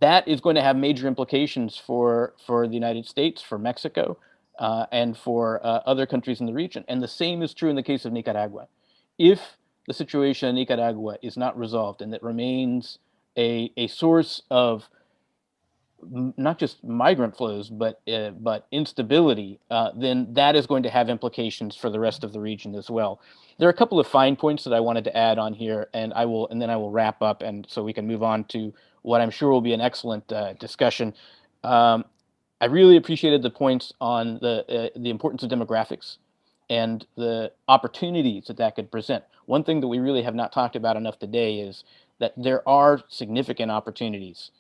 that is going to have major implications for the United States, for Mexico, and for other countries in the region. And the same is true in the case of Nicaragua. If the situation in Nicaragua is not resolved and it remains a source of not just migrant flows, but instability, then that is going to have implications for the rest of the region as well. There are a couple of fine points that I wanted to add on here, and then I will wrap up, and so we can move on to what I'm sure will be an excellent discussion. I really appreciated the points on the importance of demographics and the opportunities that could present. One thing that we really have not talked about enough today is that there are significant opportunities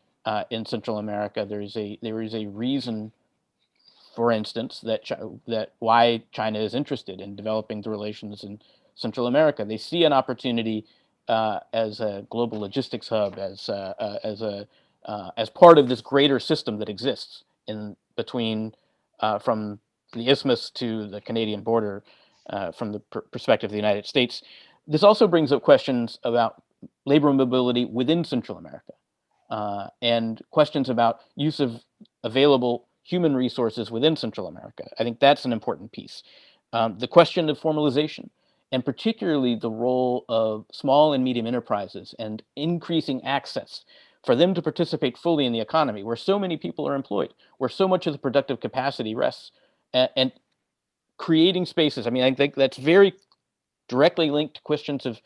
in Central America. There is a reason for instance, that why China is interested in developing the relations in Central America. They see an opportunity as a global logistics hub, as part of this greater system that exists in between from the isthmus to the Canadian border, from the perspective of the United States. This also brings up questions about labor mobility within Central America, and questions about use of available human resources within Central America. I think that's an important piece. The question of formalization, and particularly the role of small and medium enterprises and increasing access for them to participate fully in the economy, where so many people are employed, where so much of the productive capacity rests, and creating spaces. I mean, I think that's very directly linked to questions of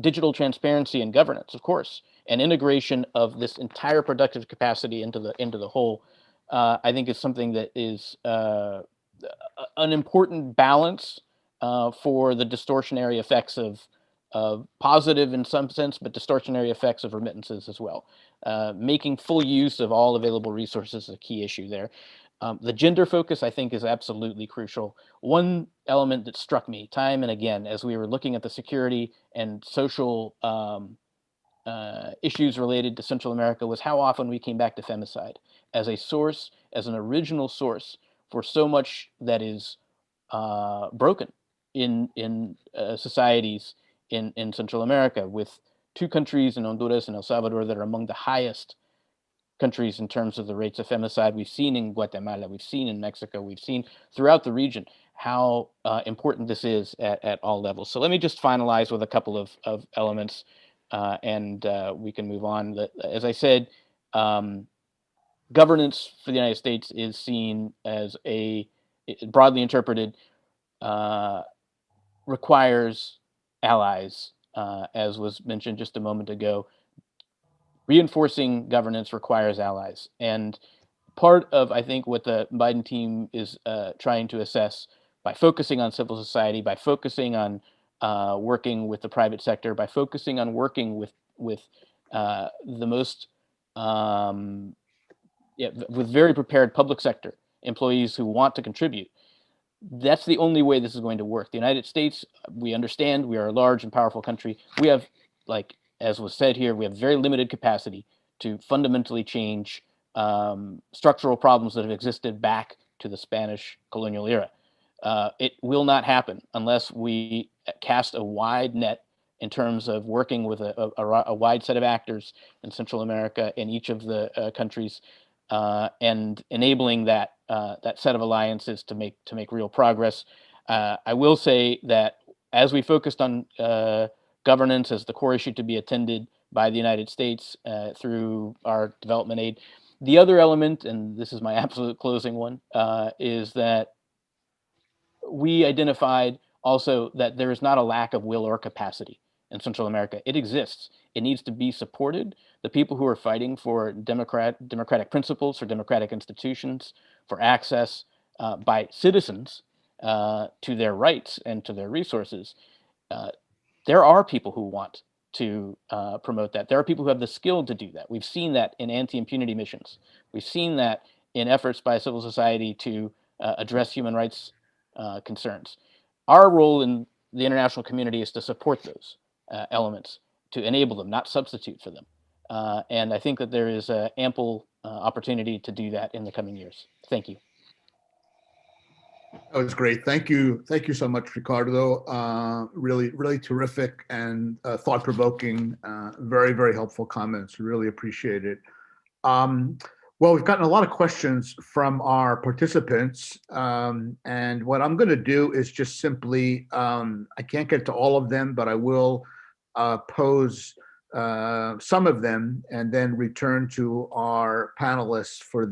digital transparency and governance, of course, and integration of this entire productive capacity into the whole. I think is something that is an important balance for the distortionary effects of positive in some sense, but distortionary effects of remittances as well. Making full use of all available resources is a key issue there. The gender focus, I think, is absolutely crucial. One element that struck me time and again as we were looking at the security and social issues related to Central America was how often we came back to femicide as a source, as an original source for so much that is broken in societies in Central America, with two countries in Honduras and El Salvador that are among the highest countries in terms of the rates of femicide. We've seen in Guatemala, we've seen in Mexico, we've seen throughout the region how important this is at all levels. So let me just finalize with a couple of elements, and we can move on. As I said, governance for the United States is seen as broadly interpreted, requires allies, as was mentioned just a moment ago. Reinforcing governance requires allies. And part of, I think, what the Biden team is trying to assess by focusing on civil society, by focusing on working with the private sector, by focusing on working with the most, with very prepared public sector employees who want to contribute. That's the only way this is going to work. The United States, we understand, we are a large and powerful country. We have, like, as was said here, we have very limited capacity to fundamentally change structural problems that have existed back to the Spanish colonial era. It will not happen unless we cast a wide net in terms of working with a wide set of actors in Central America, in each of the countries, and enabling that set of alliances to make real progress. I will say that as we focused on governance as the core issue to be attended by the United States through our development aid, the other element, and this is my absolute closing one, is that we identified also that there is not a lack of will or capacity in Central America. It exists. It needs to be supported. The people who are fighting for democratic principles, for democratic institutions, for access by citizens to their rights and to their resources, there are people who want to promote that. There are people who have the skill to do that. We've seen that in anti-impunity missions. We've seen that in efforts by civil society to address human rights concerns. Our role in the international community is to support those elements, to enable them, not substitute for them. And I think that there is ample opportunity to do that in the coming years. Thank you. That was great. Thank you. Thank you so much, Ricardo. Really, really terrific and thought-provoking, very, very helpful comments. Really appreciate it. Well, we've gotten a lot of questions from our participants. And what I'm going to do is just simply, I can't get to all of them, but I will pose some of them and then return to our panelists for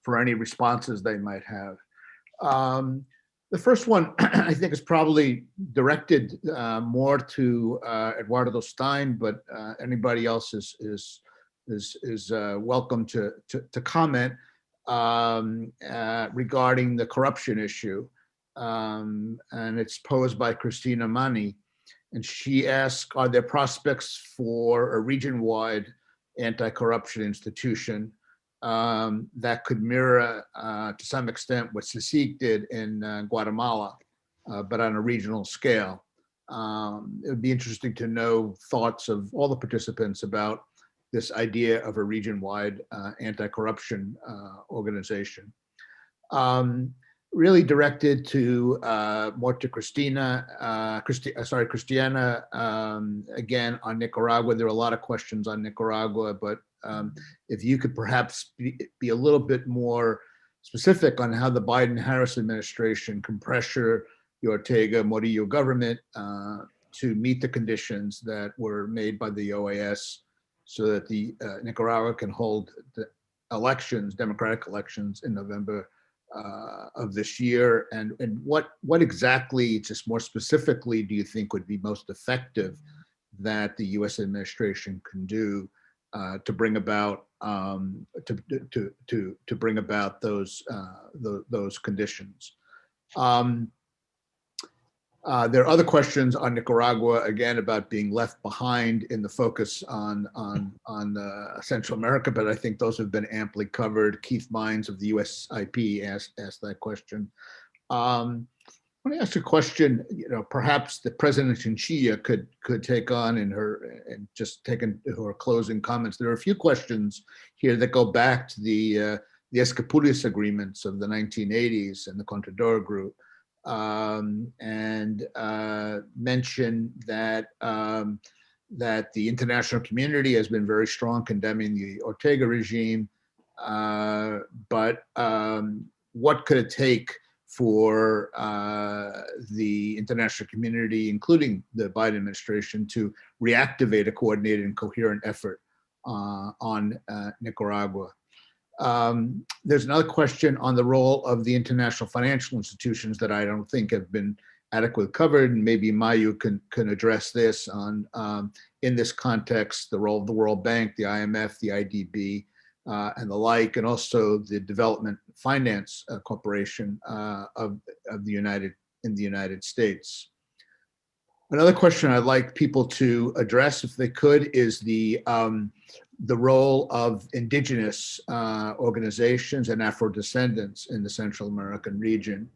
for any responses they might have. The first one, I think, is probably directed more to Eduardo Stein, but anybody else is welcome to comment regarding the corruption issue. And it's posed by Christina Mani. And she asks, are there prospects for a region-wide anti-corruption institution? that could mirror to some extent what CSIC did in Guatemala, but on a regional scale. It would be interesting to know thoughts of all the participants about this idea of a region-wide anti-corruption organization. Really directed to more to Christiana, again on Nicaragua. There are a lot of questions on Nicaragua, but if you could perhaps be a little bit more specific on how the Biden-Harris administration can pressure the Ortega-Murillo government to meet the conditions that were made by the OAS so that the Nicaragua can hold the elections, democratic elections in November of this year, and what exactly, just more specifically, do you think would be most effective that the U.S. administration can do to bring about to bring about those conditions? There are other questions on Nicaragua, again, about being left behind in the focus on Central America, but I think those have been amply covered. Keith Mines of the USIP asked that question. I want to ask a question, perhaps the President Chinchilla could take on in her, and just take in her closing comments. There are a few questions here that go back to the Escapulis agreements of the 1980s and the Contador Group. And mention that that the international community has been very strong condemning the Ortega regime, but what could it take for the international community, including the Biden administration, to reactivate a coordinated and coherent effort on Nicaragua? There's another question on the role of the international financial institutions that I don't think have been adequately covered, and maybe Mayu can address this on in this context, the role of the World Bank, the IMF, the IDB, and the like, and also the Development Finance Corporation of the United States. Another question I'd like people to address, if they could, is the role of indigenous organizations and Afro-descendants in the Central American region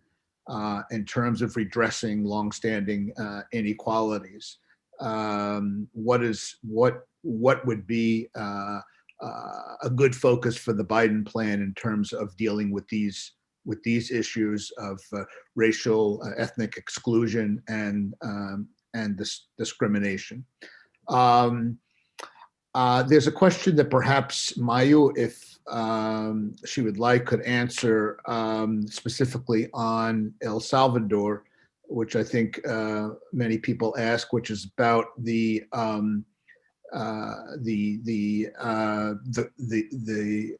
in terms of redressing longstanding inequalities. What would be a good focus for the Biden plan in terms of dealing with these issues of racial, ethnic exclusion and this discrimination? There's a question that perhaps Mayu, if she would like, could answer specifically on El Salvador, which I think many people ask, which is about the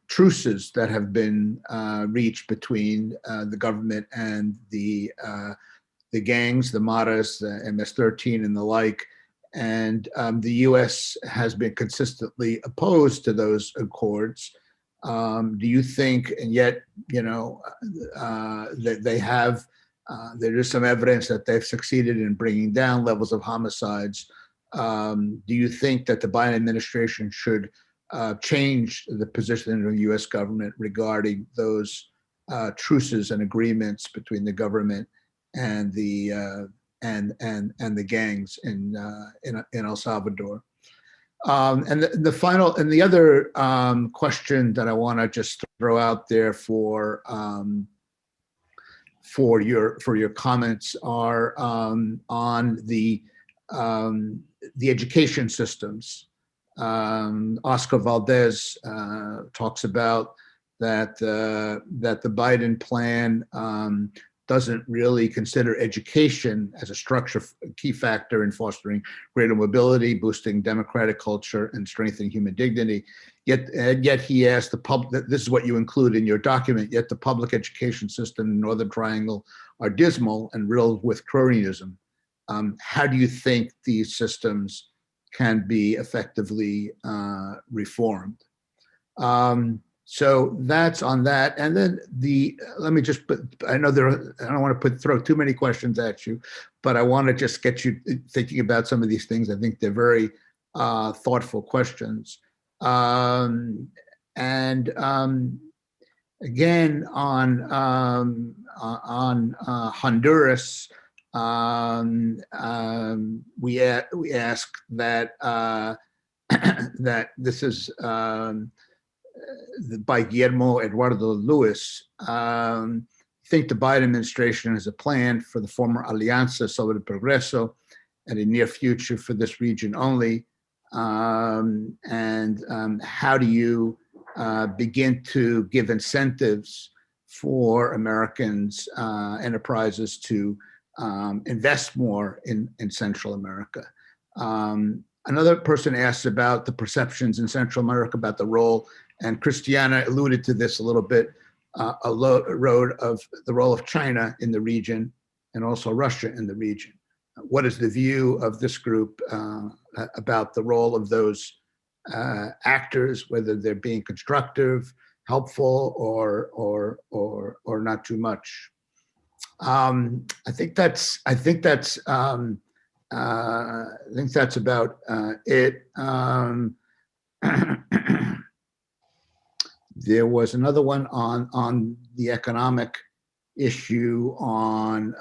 truces that have been reached between the government and the gangs, the Maras, the MS-13 and the like. And the U.S. has been consistently opposed to those accords. Do you think, and yet, that they have, there is some evidence that they've succeeded in bringing down levels of homicides. Do you think that the Biden administration should change the position of the U.S. government regarding those truces and agreements between the government and the the gangs in El Salvador? And the other question that I want to just throw out there for your comments are on the education systems. Oscar Valdez talks about that the Biden plan doesn't really consider education as a key factor in fostering greater mobility, boosting democratic culture, and strengthening human dignity. Yet he asked the public, this is what you include in your document, yet the public education system in Northern Triangle are dismal and riddled with cronyism. How do you think these systems can be effectively reformed? So that's on that. And then let me just put, I know I don't want to throw too many questions at you, but I want to just get you thinking about some of these things. I think they're very thoughtful questions. And And again, on Honduras, we ask that that this is by Guillermo Eduardo Luis. I think the Biden administration has a plan for the former Alianza sobre el Progreso at a near future for this region only. How do you begin to give incentives for Americans, enterprises to invest more in Central America? Another person asked about the perceptions in Central America about the role, and Christiana alluded to this a little bit, the role of China in the region and also Russia in the region. What is the view of this group about the role of those actors, whether they're being constructive, helpful, or not too much? I think that's about it. There was another one on the economic issue on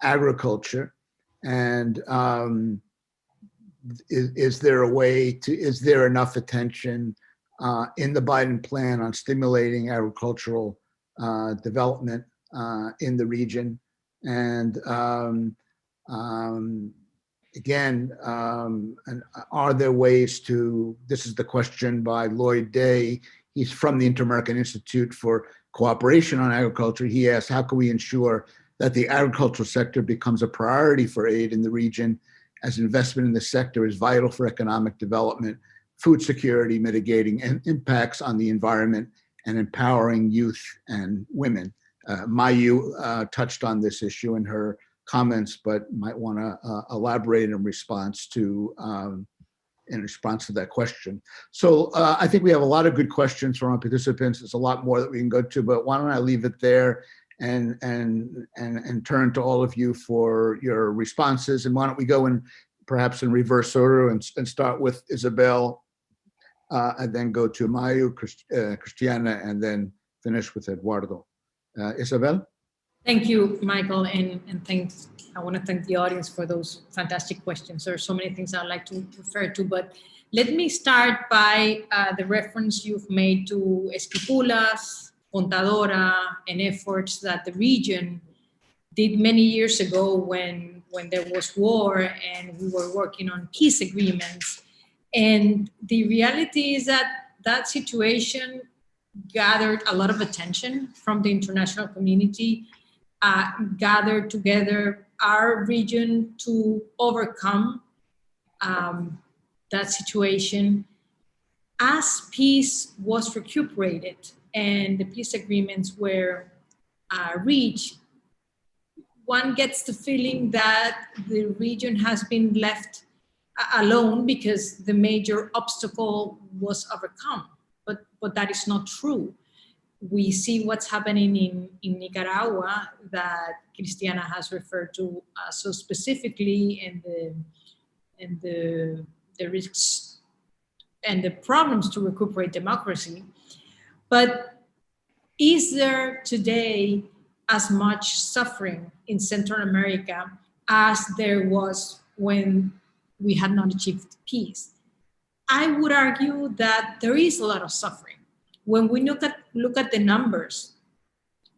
agriculture, and is there enough attention in the Biden plan on stimulating agricultural development in the region? And again, are there ways to, this is the question by Lloyd Day, he's from the Inter-American Institute for Cooperation on Agriculture. He asks, how can we ensure that the agricultural sector becomes a priority for aid in the region, as investment in the sector is vital for economic development, food security, mitigating impacts on the environment, and empowering youth and women? Mayu touched on this issue in her comments, but might want to elaborate in response to that question. So I think we have a lot of good questions from our participants. There's a lot more that we can go to, but why don't I leave it there and turn to all of you for your responses. And why don't we go in perhaps in reverse order and start with Isabel, and then go to Mayu, Christiana, and then finish with Eduardo. Isabel? Thank you, Michael, and thanks. I want to thank the audience for those fantastic questions. There are so many things I'd like to refer to, but let me start by the reference you've made to Esquipulas, Contadora, and efforts that the region did many years ago when there was war and we were working on peace agreements. And the reality is that that situation gathered a lot of attention from the international community, gathered together our region to overcome that situation. As peace was recuperated and the peace agreements were reached, one gets the feeling that the region has been left alone because the major obstacle was overcome. But that is not true. We see what's happening in Nicaragua that Christiana has referred to so specifically, and the risks and the problems to recuperate democracy. But is there today as much suffering in Central America as there was when we had not achieved peace? I would argue that there is a lot of suffering. When we look at the numbers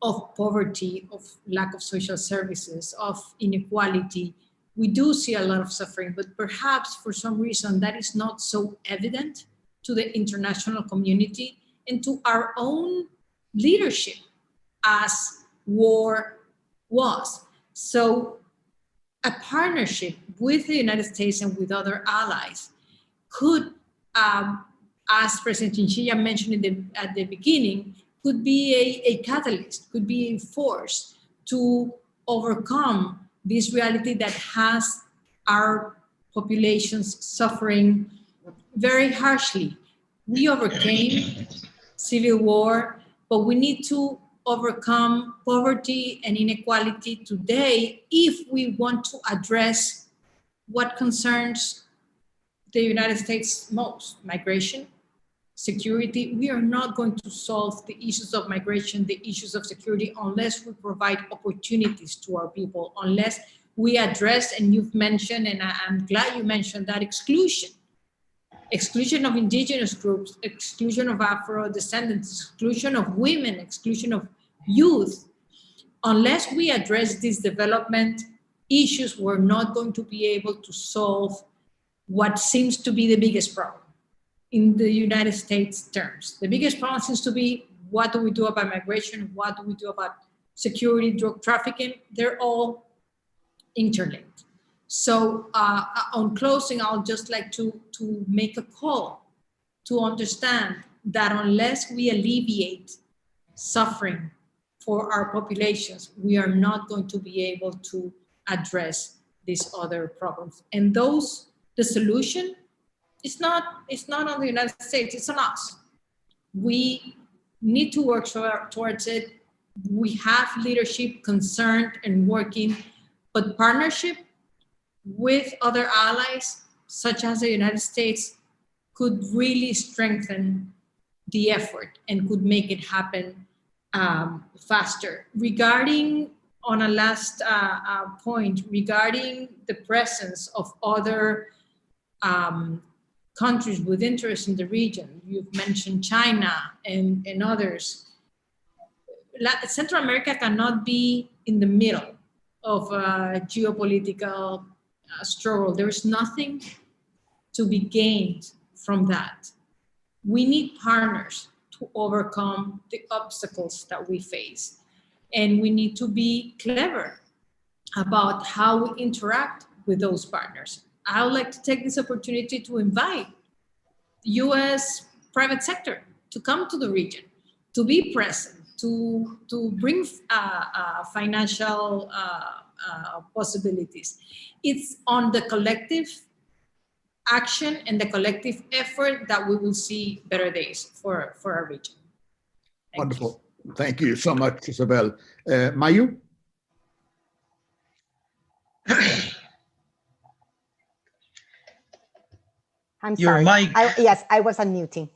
of poverty, of lack of social services, of inequality, we do see a lot of suffering, but perhaps for some reason that is not so evident to the international community and to our own leadership as war was. So a partnership with the United States and with other allies could, as President Chinchilla mentioned at the beginning, could be a catalyst, could be a force to overcome this reality that has our populations suffering very harshly. We overcame civil war, but we need to overcome poverty and inequality today if we want to address what concerns the United States most, migration, security. We are not going to solve the issues of migration, the issues of security, unless we provide opportunities to our people, unless we address, and you've mentioned, and I'm glad you mentioned that, exclusion of indigenous groups, exclusion of Afro-descendants, exclusion of women, exclusion of youth. Unless we address these development issues, we're not going to be able to solve what seems to be the biggest problem in the United States terms. The biggest problem seems to be, what do we do about migration? What do we do about security, drug trafficking? They're all interlinked. So on closing, I'll just like to make a call to understand that unless we alleviate suffering for our populations, we are not going to be able to address these other problems. And the solution is not on the United States, it's on us. We need to work towards it. We have leadership concerned and working, but partnership with other allies, such as the United States, could really strengthen the effort and could make it happen faster. Regarding, on a last point, regarding the presence of other countries with interest in the region, you've mentioned China and others. Central America cannot be in the middle of a geopolitical struggle. There is nothing to be gained from that. We need partners to overcome the obstacles that we face. And we need to be clever about how we interact with those partners. I would like to take this opportunity to invite US private sector to come to the region, to be present, to bring financial possibilities. It's on the collective action and the collective effort that we will see better days for our region. Wonderful. Thank you so much, Isabel. Mayu? I'm Your sorry. mic. Yes, I was unmuting.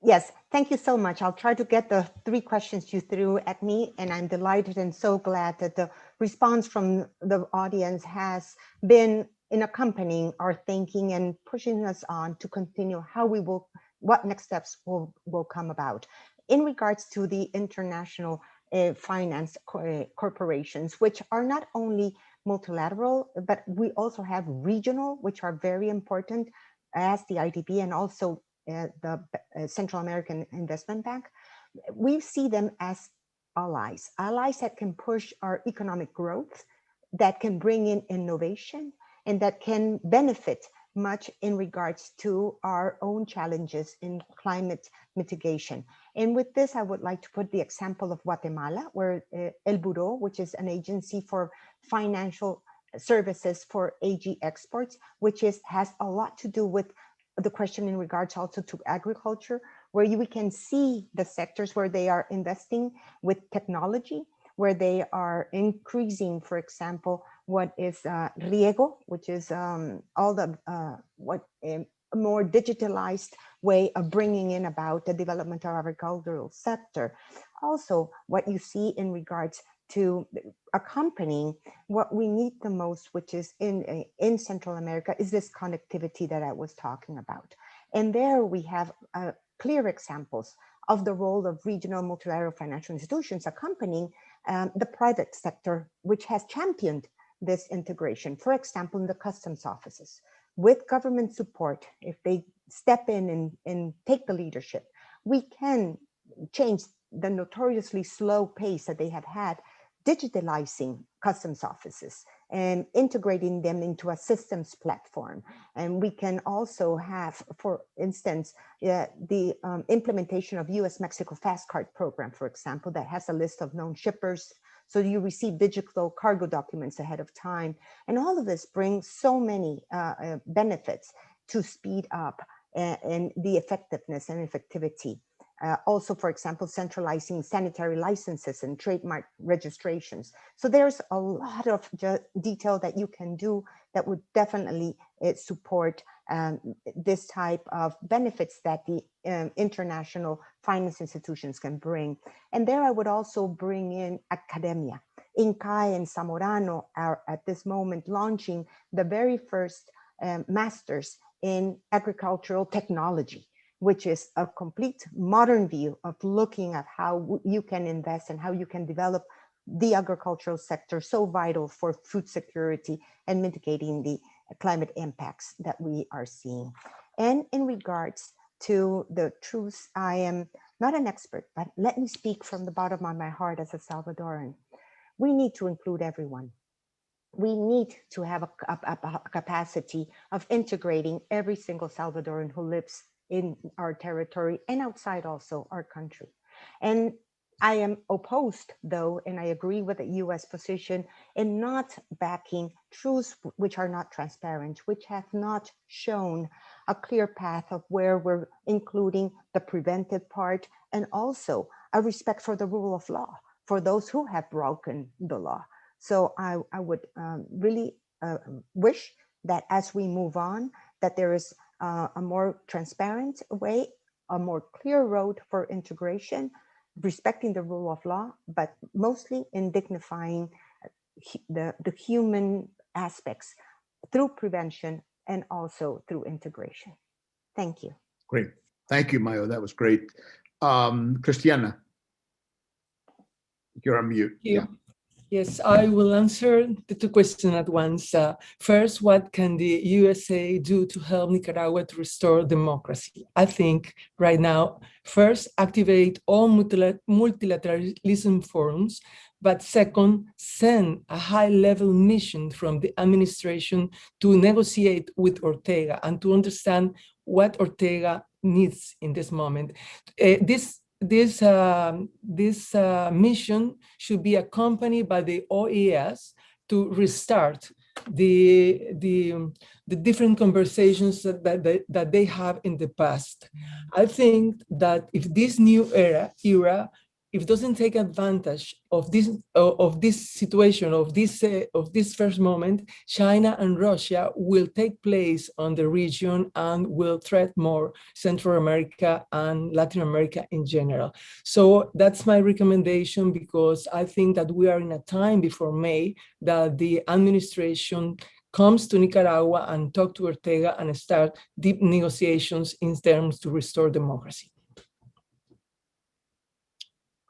Yes, thank you so much. I'll try to get the 3 questions you threw at me, and I'm delighted and so glad that the response from the audience has been in accompanying our thinking and pushing us on to continue what next steps will come about. In regards to the international finance corporations, which are not only multilateral, but we also have regional, which are very important, as the IDB and also the Central American Investment Bank. We see them as allies that can push our economic growth, that can bring in innovation, and that can benefit much in regards to our own challenges in climate mitigation. And with this, I would like to put the example of Guatemala, where El Buró, which is an agency for financial services for AG exports, which has a lot to do with the question in regards also to agriculture, where we can see the sectors where they are investing with technology, where they are increasing, for example, what is riego, which is all the a more digitalized way of bringing in about the development of agricultural sector. Also, what you see in regards to accompanying what we need the most, which is in Central America, is this connectivity that I was talking about. And there we have clear examples of the role of regional multilateral financial institutions accompanying the private sector, which has championed this integration. For example, in the customs offices, with government support, if they step in and take the leadership, we can change the notoriously slow pace that they have had digitalizing customs offices and integrating them into a systems platform. And we can also have, for instance, the implementation of US-Mexico Fast Card program, for example, that has a list of known shippers. So you receive digital cargo documents ahead of time. And all of this brings so many benefits to speed up and the effectiveness and effectivity Also, for example, centralizing sanitary licenses and trademark registrations. So there's a lot of detail that you can do that would definitely support this type of benefits that the international finance institutions can bring. And there I would also bring in academia. INCAE and Zamorano are at this moment launching the very first masters in agricultural technology, which is a complete modern view of looking at how you can invest and how you can develop the agricultural sector, so vital for food security and mitigating the climate impacts that we are seeing. And in regards to the truths, I am not an expert, but let me speak from the bottom of my heart as a Salvadoran. We need to include everyone. We need to have a capacity of integrating every single Salvadoran who lives in our territory and outside also our country. And I am opposed, though, and I agree with the US position in not backing truths which are not transparent, which have not shown a clear path of where we're including the preventive part and also a respect for the rule of law for those who have broken the law. So I would really wish that as we move on, that there is a more transparent way, a more clear road for integration, respecting the rule of law, but mostly in dignifying the human aspects through prevention and also through integration. Thank you. Great. Thank you, Mayo. That was great. Christiana, you're on mute. Yeah. Yes, I will answer the two questions at once. First, what can the USA do to help Nicaragua to restore democracy? I think right now, first, activate all multilateralism forums, but second, send a high-level mission from the administration to negotiate with Ortega and to understand what Ortega needs in this moment. This mission should be accompanied by the OES to restart the different conversations that they have in the past. I think that if this new era, if it doesn't take advantage of this situation, of this first moment, China and Russia will take place on the region and will threaten more Central America and Latin America in general. So that's my recommendation, because I think that we are in a time before May that the administration comes to Nicaragua and talk to Ortega and start deep negotiations in terms to restore democracy.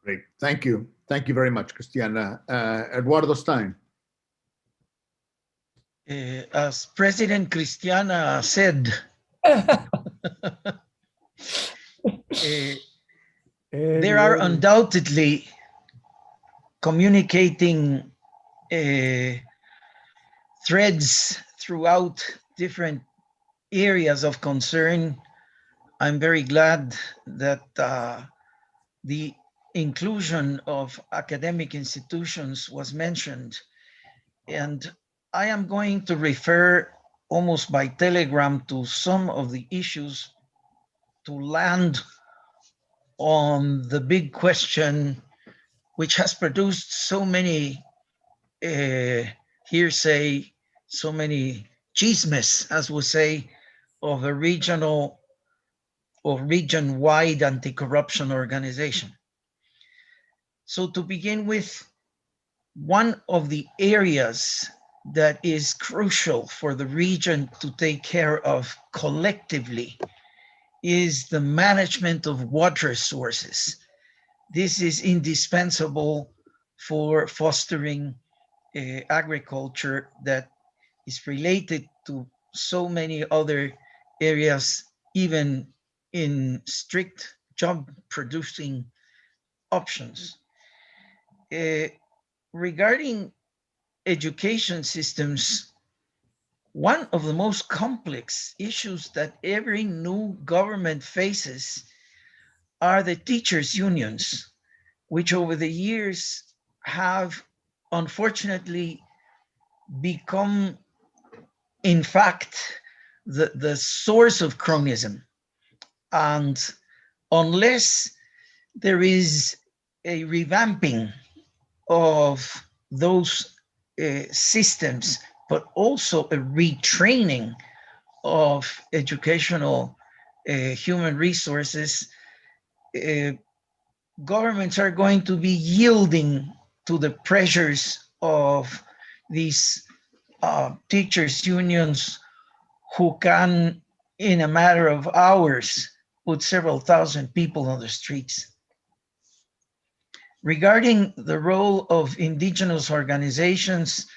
Great. Thank you. Thank you very much, Christiana. Eduardo Stein. As President Christiana said, there are undoubtedly communicating threads throughout different areas of concern. I'm very glad that the inclusion of academic institutions was mentioned. And I am going to refer almost by telegram to some of the issues to land on the big question, which has produced so many hearsay, so many chismes, as we say, of a regional or region-wide anti-corruption organization. So to begin with, one of the areas that is crucial for the region to take care of collectively is the management of water sources. This is indispensable for fostering agriculture that is related to so many other areas, even in strict job producing options. Regarding education systems, one of the most complex issues that every new government faces are the teachers' unions, which over the years have unfortunately become, in fact, the source of cronyism. And unless there is a revamping of those systems, but also a retraining of educational human resources. Governments are going to be yielding to the pressures of these teachers' unions who can, in a matter of hours, put several thousand people on the streets. Regarding the role of indigenous organizations,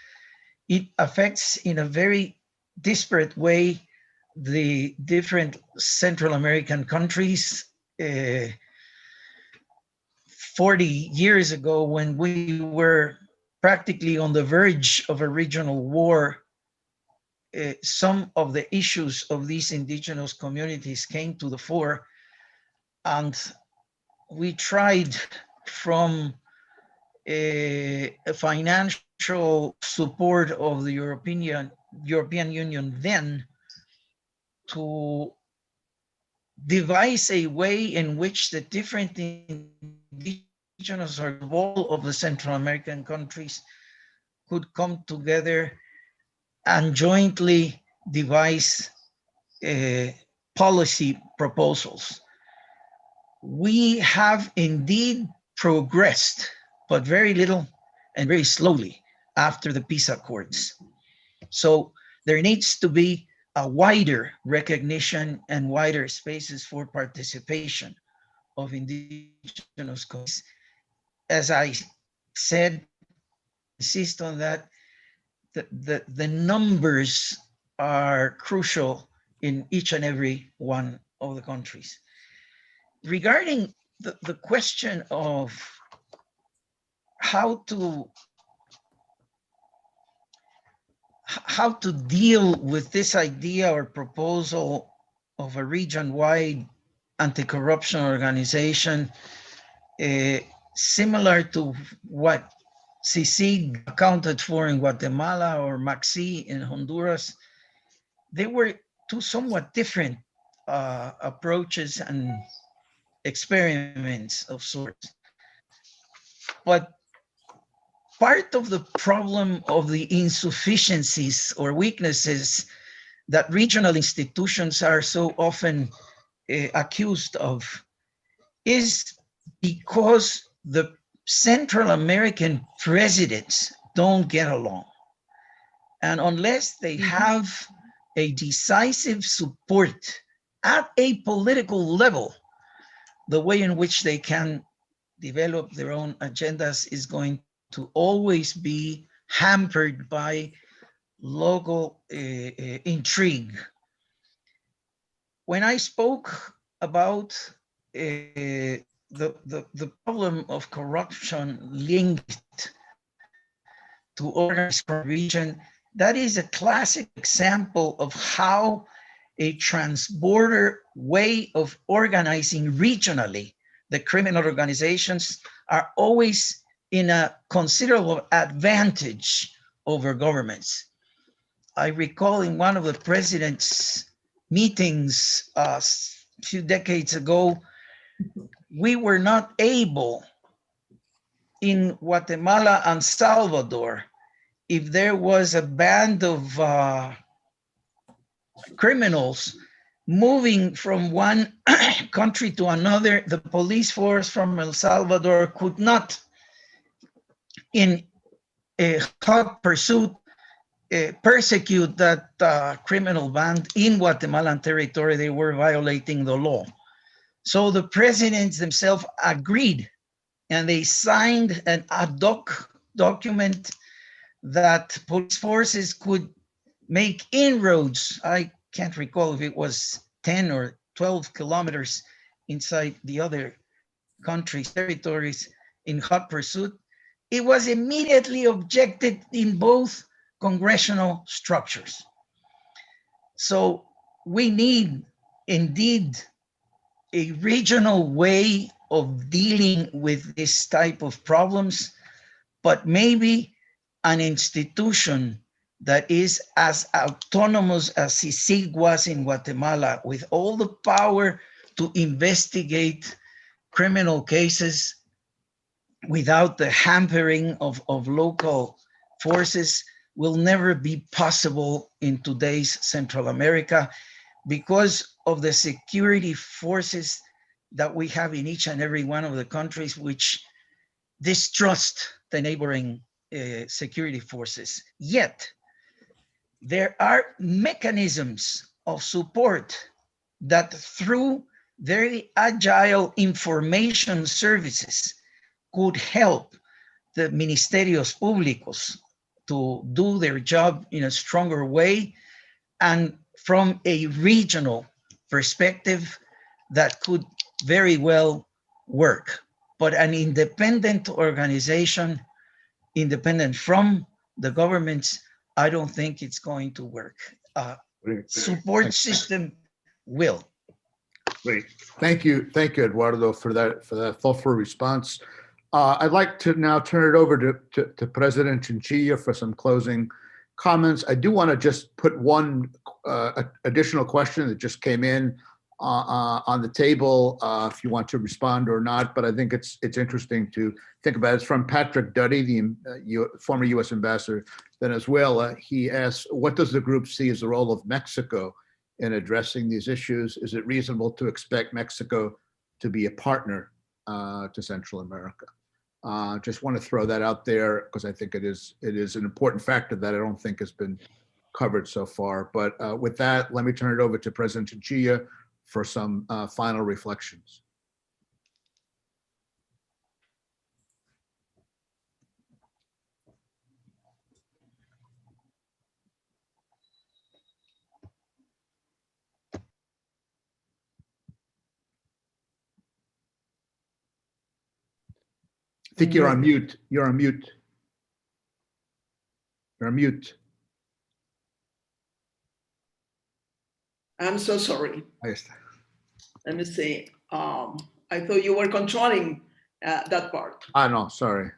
it affects in a very disparate way the different Central American countries. 40 years ago, when we were practically on the verge of a regional war, some of the issues of these indigenous communities came to the fore, and we tried from a financial support of the European Union then to devise a way in which the different indigenous or all of the Central American countries could come together and jointly devise policy proposals. We have indeed progressed, but very little and very slowly after the peace accords. So there needs to be a wider recognition and wider spaces for participation of indigenous communities. As I said, insist on that, the numbers are crucial in each and every one of the countries. Regarding the question of how to deal with this idea or proposal of a region-wide anti-corruption organization, similar to what CICIG accounted for in Guatemala or MAXI in Honduras, they were two somewhat different approaches and experiments of sorts. But part of the problem of the insufficiencies or weaknesses that regional institutions are so often accused of is because the Central American presidents don't get along. And unless they have a decisive support at a political level, the way in which they can develop their own agendas is going to always be hampered by local intrigue. When I spoke about the problem of corruption linked to organized region, that is a classic example of how a transborder way of organizing regionally the criminal organizations are always in a considerable advantage over governments. I recall in one of the president's meetings a few decades ago, we were not able in Guatemala and Salvador, if there was a band of criminals moving from one country to another, the police force from El Salvador could not, in a hot pursuit, persecute that criminal band in Guatemalan territory. They were violating the law. So the presidents themselves agreed, and they signed an ad hoc document that police forces could make inroads. I can't recall if it was 10 or 12 kilometers inside the other countries' territories in hot pursuit. It was immediately objected in both congressional structures. So we need indeed a regional way of dealing with this type of problems, but maybe an institution that is as autonomous as CICIG was in Guatemala, with all the power to investigate criminal cases without the hampering of local forces will never be possible in today's Central America because of the security forces that we have in each and every one of the countries, which distrust the neighboring security forces. Yet, there are mechanisms of support that through very agile information services could help the ministerios públicos to do their job in a stronger way, and from a regional perspective that could very well work. But an independent organization, independent from the governments, I don't think it's going to work. Support system will. Great. Thank you, Eduardo, for that thoughtful response. I'd like to now turn it over to President Chinchilla for some closing comments. I do want to just put one additional question that just came in on the table, if you want to respond or not, but I think it's interesting to think about. It's from Patrick Duddy, the former U.S. ambassador to Venezuela. He asks, what does the group see as the role of Mexico in addressing these issues? Is it reasonable to expect Mexico to be a partner to Central America? Just want to throw that out there because I think it is an important factor that I don't think has been covered so far. But with that, let me turn it over to President Chinchilla for some final reflections. I think you're on mute. You're on mute. You're on mute. I'm so sorry. Yes. Let me see. I thought you were controlling that part. No, sorry.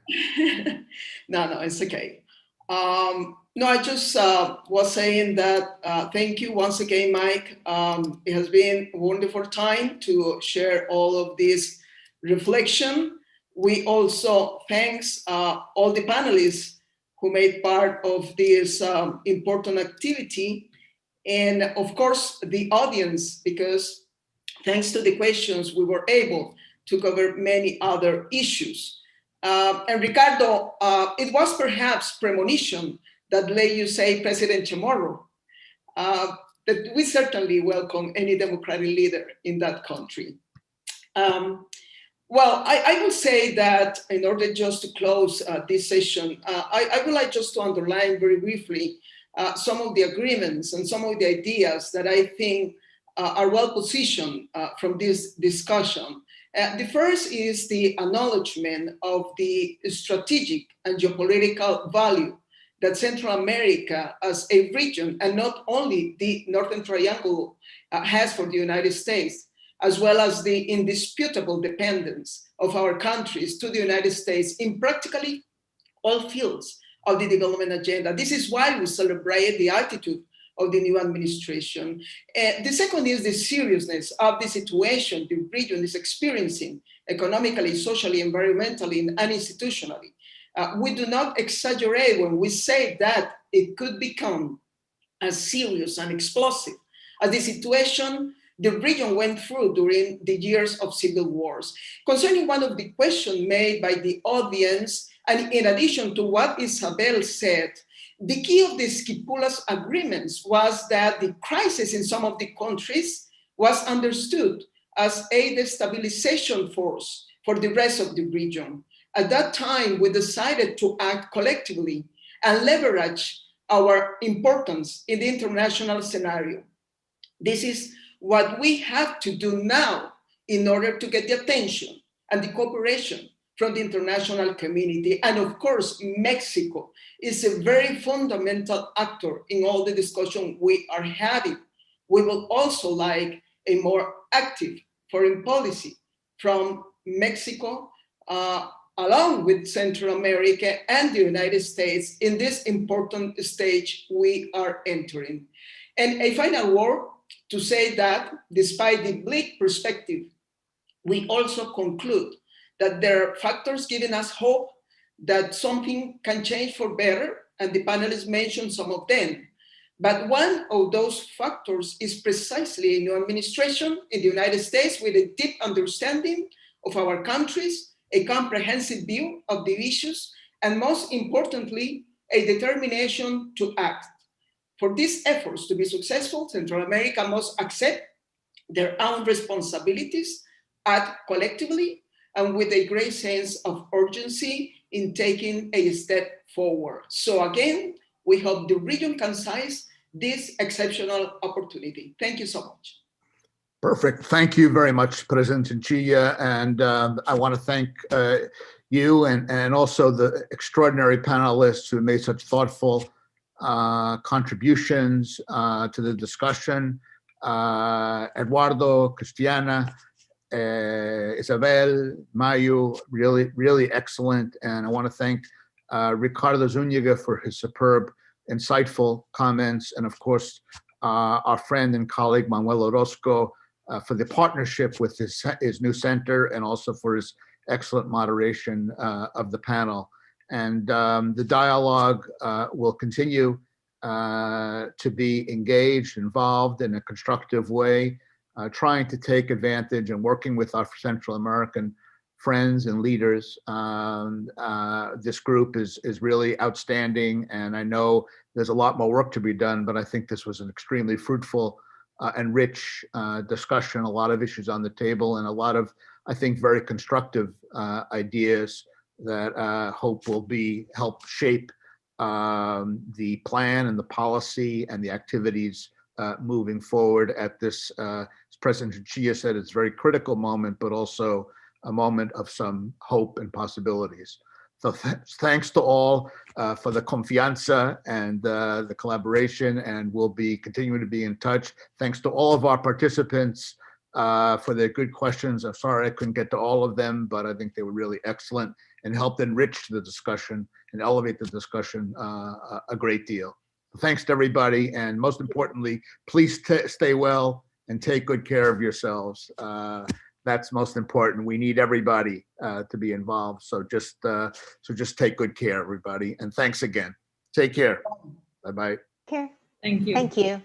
No, it's okay. No, I just was saying that thank you once again, Mike. It has been a wonderful time to share all of this reflection. We also thanks all the panelists who made part of this important activity. And of course, the audience, because thanks to the questions, we were able to cover many other issues. And Ricardo, it was perhaps premonition that let you say President Chamorro, that we certainly welcome any democratic leader in that country. Well, I will say that in order just to close this session, I would like just to underline very briefly some of the agreements and some of the ideas that I think are well positioned from this discussion. The first is the acknowledgement of the strategic and geopolitical value that Central America as a region, and not only the Northern Triangle, has for the United States, as well as the indisputable dependence of our countries to the United States in practically all fields of the development agenda. This is why we celebrate the attitude of the new administration. The second is the seriousness of the situation the region is experiencing economically, socially, environmentally, and institutionally. We do not exaggerate when we say that it could become as serious and explosive as the situation the region went through during the years of civil wars. Concerning one of the questions made by the audience, and in addition to what Isabel said, the key of the Skipula's agreements was that the crisis in some of the countries was understood as a destabilization force for the rest of the region. At that time, we decided to act collectively and leverage our importance in the international scenario. This is what we have to do now in order to get the attention and the cooperation from the international community. And of course, Mexico is a very fundamental actor in all the discussion we are having. We will also like a more active foreign policy from Mexico, along with Central America and the United States in this important stage we are entering. And a final word to say that despite the bleak perspective we also conclude that there are factors giving us hope that something can change for better, and the panelists mentioned some of them. But one of those factors is precisely a new administration in the United States with a deep understanding of our countries, a comprehensive view of the issues, and most importantly, a determination to act. For these efforts to be successful, Central America must accept their own responsibilities, act collectively, and with a great sense of urgency in taking a step forward. So again, we hope the region can seize this exceptional opportunity. Thank you so much. Perfect. Thank you very much, President Chinchilla. And I want to thank you and also the extraordinary panelists who made such thoughtful contributions to the discussion. Eduardo, Cristiana, Isabel, Mayu, really excellent. And I want to thank Ricardo Zuniga for his superb, insightful comments. And of course, our friend and colleague, Manuel Orozco, for the partnership with his new center and also for his excellent moderation of the panel. And the dialogue will continue to be engaged, involved in a constructive way, trying to take advantage and working with our Central American friends and leaders. This group is really outstanding, and I know there's a lot more work to be done, but I think this was an extremely fruitful and rich discussion, a lot of issues on the table, and a lot of, I think, very constructive ideas that hope will help shape the plan and the policy and the activities moving forward at this, as President Chinchilla said, it's a very critical moment, but also a moment of some hope and possibilities. So thanks to all for the confianza and the collaboration, and we'll be continuing to be in touch. Thanks to all of our participants for their good questions. I'm sorry I couldn't get to all of them, but I think they were really excellent and helped enrich the discussion and elevate the discussion a great deal. Thanks to everybody, and most importantly, please stay well and take good care of yourselves. That's most important. We need everybody to be involved. So just take good care, everybody. And thanks again. Take care. Bye-bye. Care. Thank you. Thank you.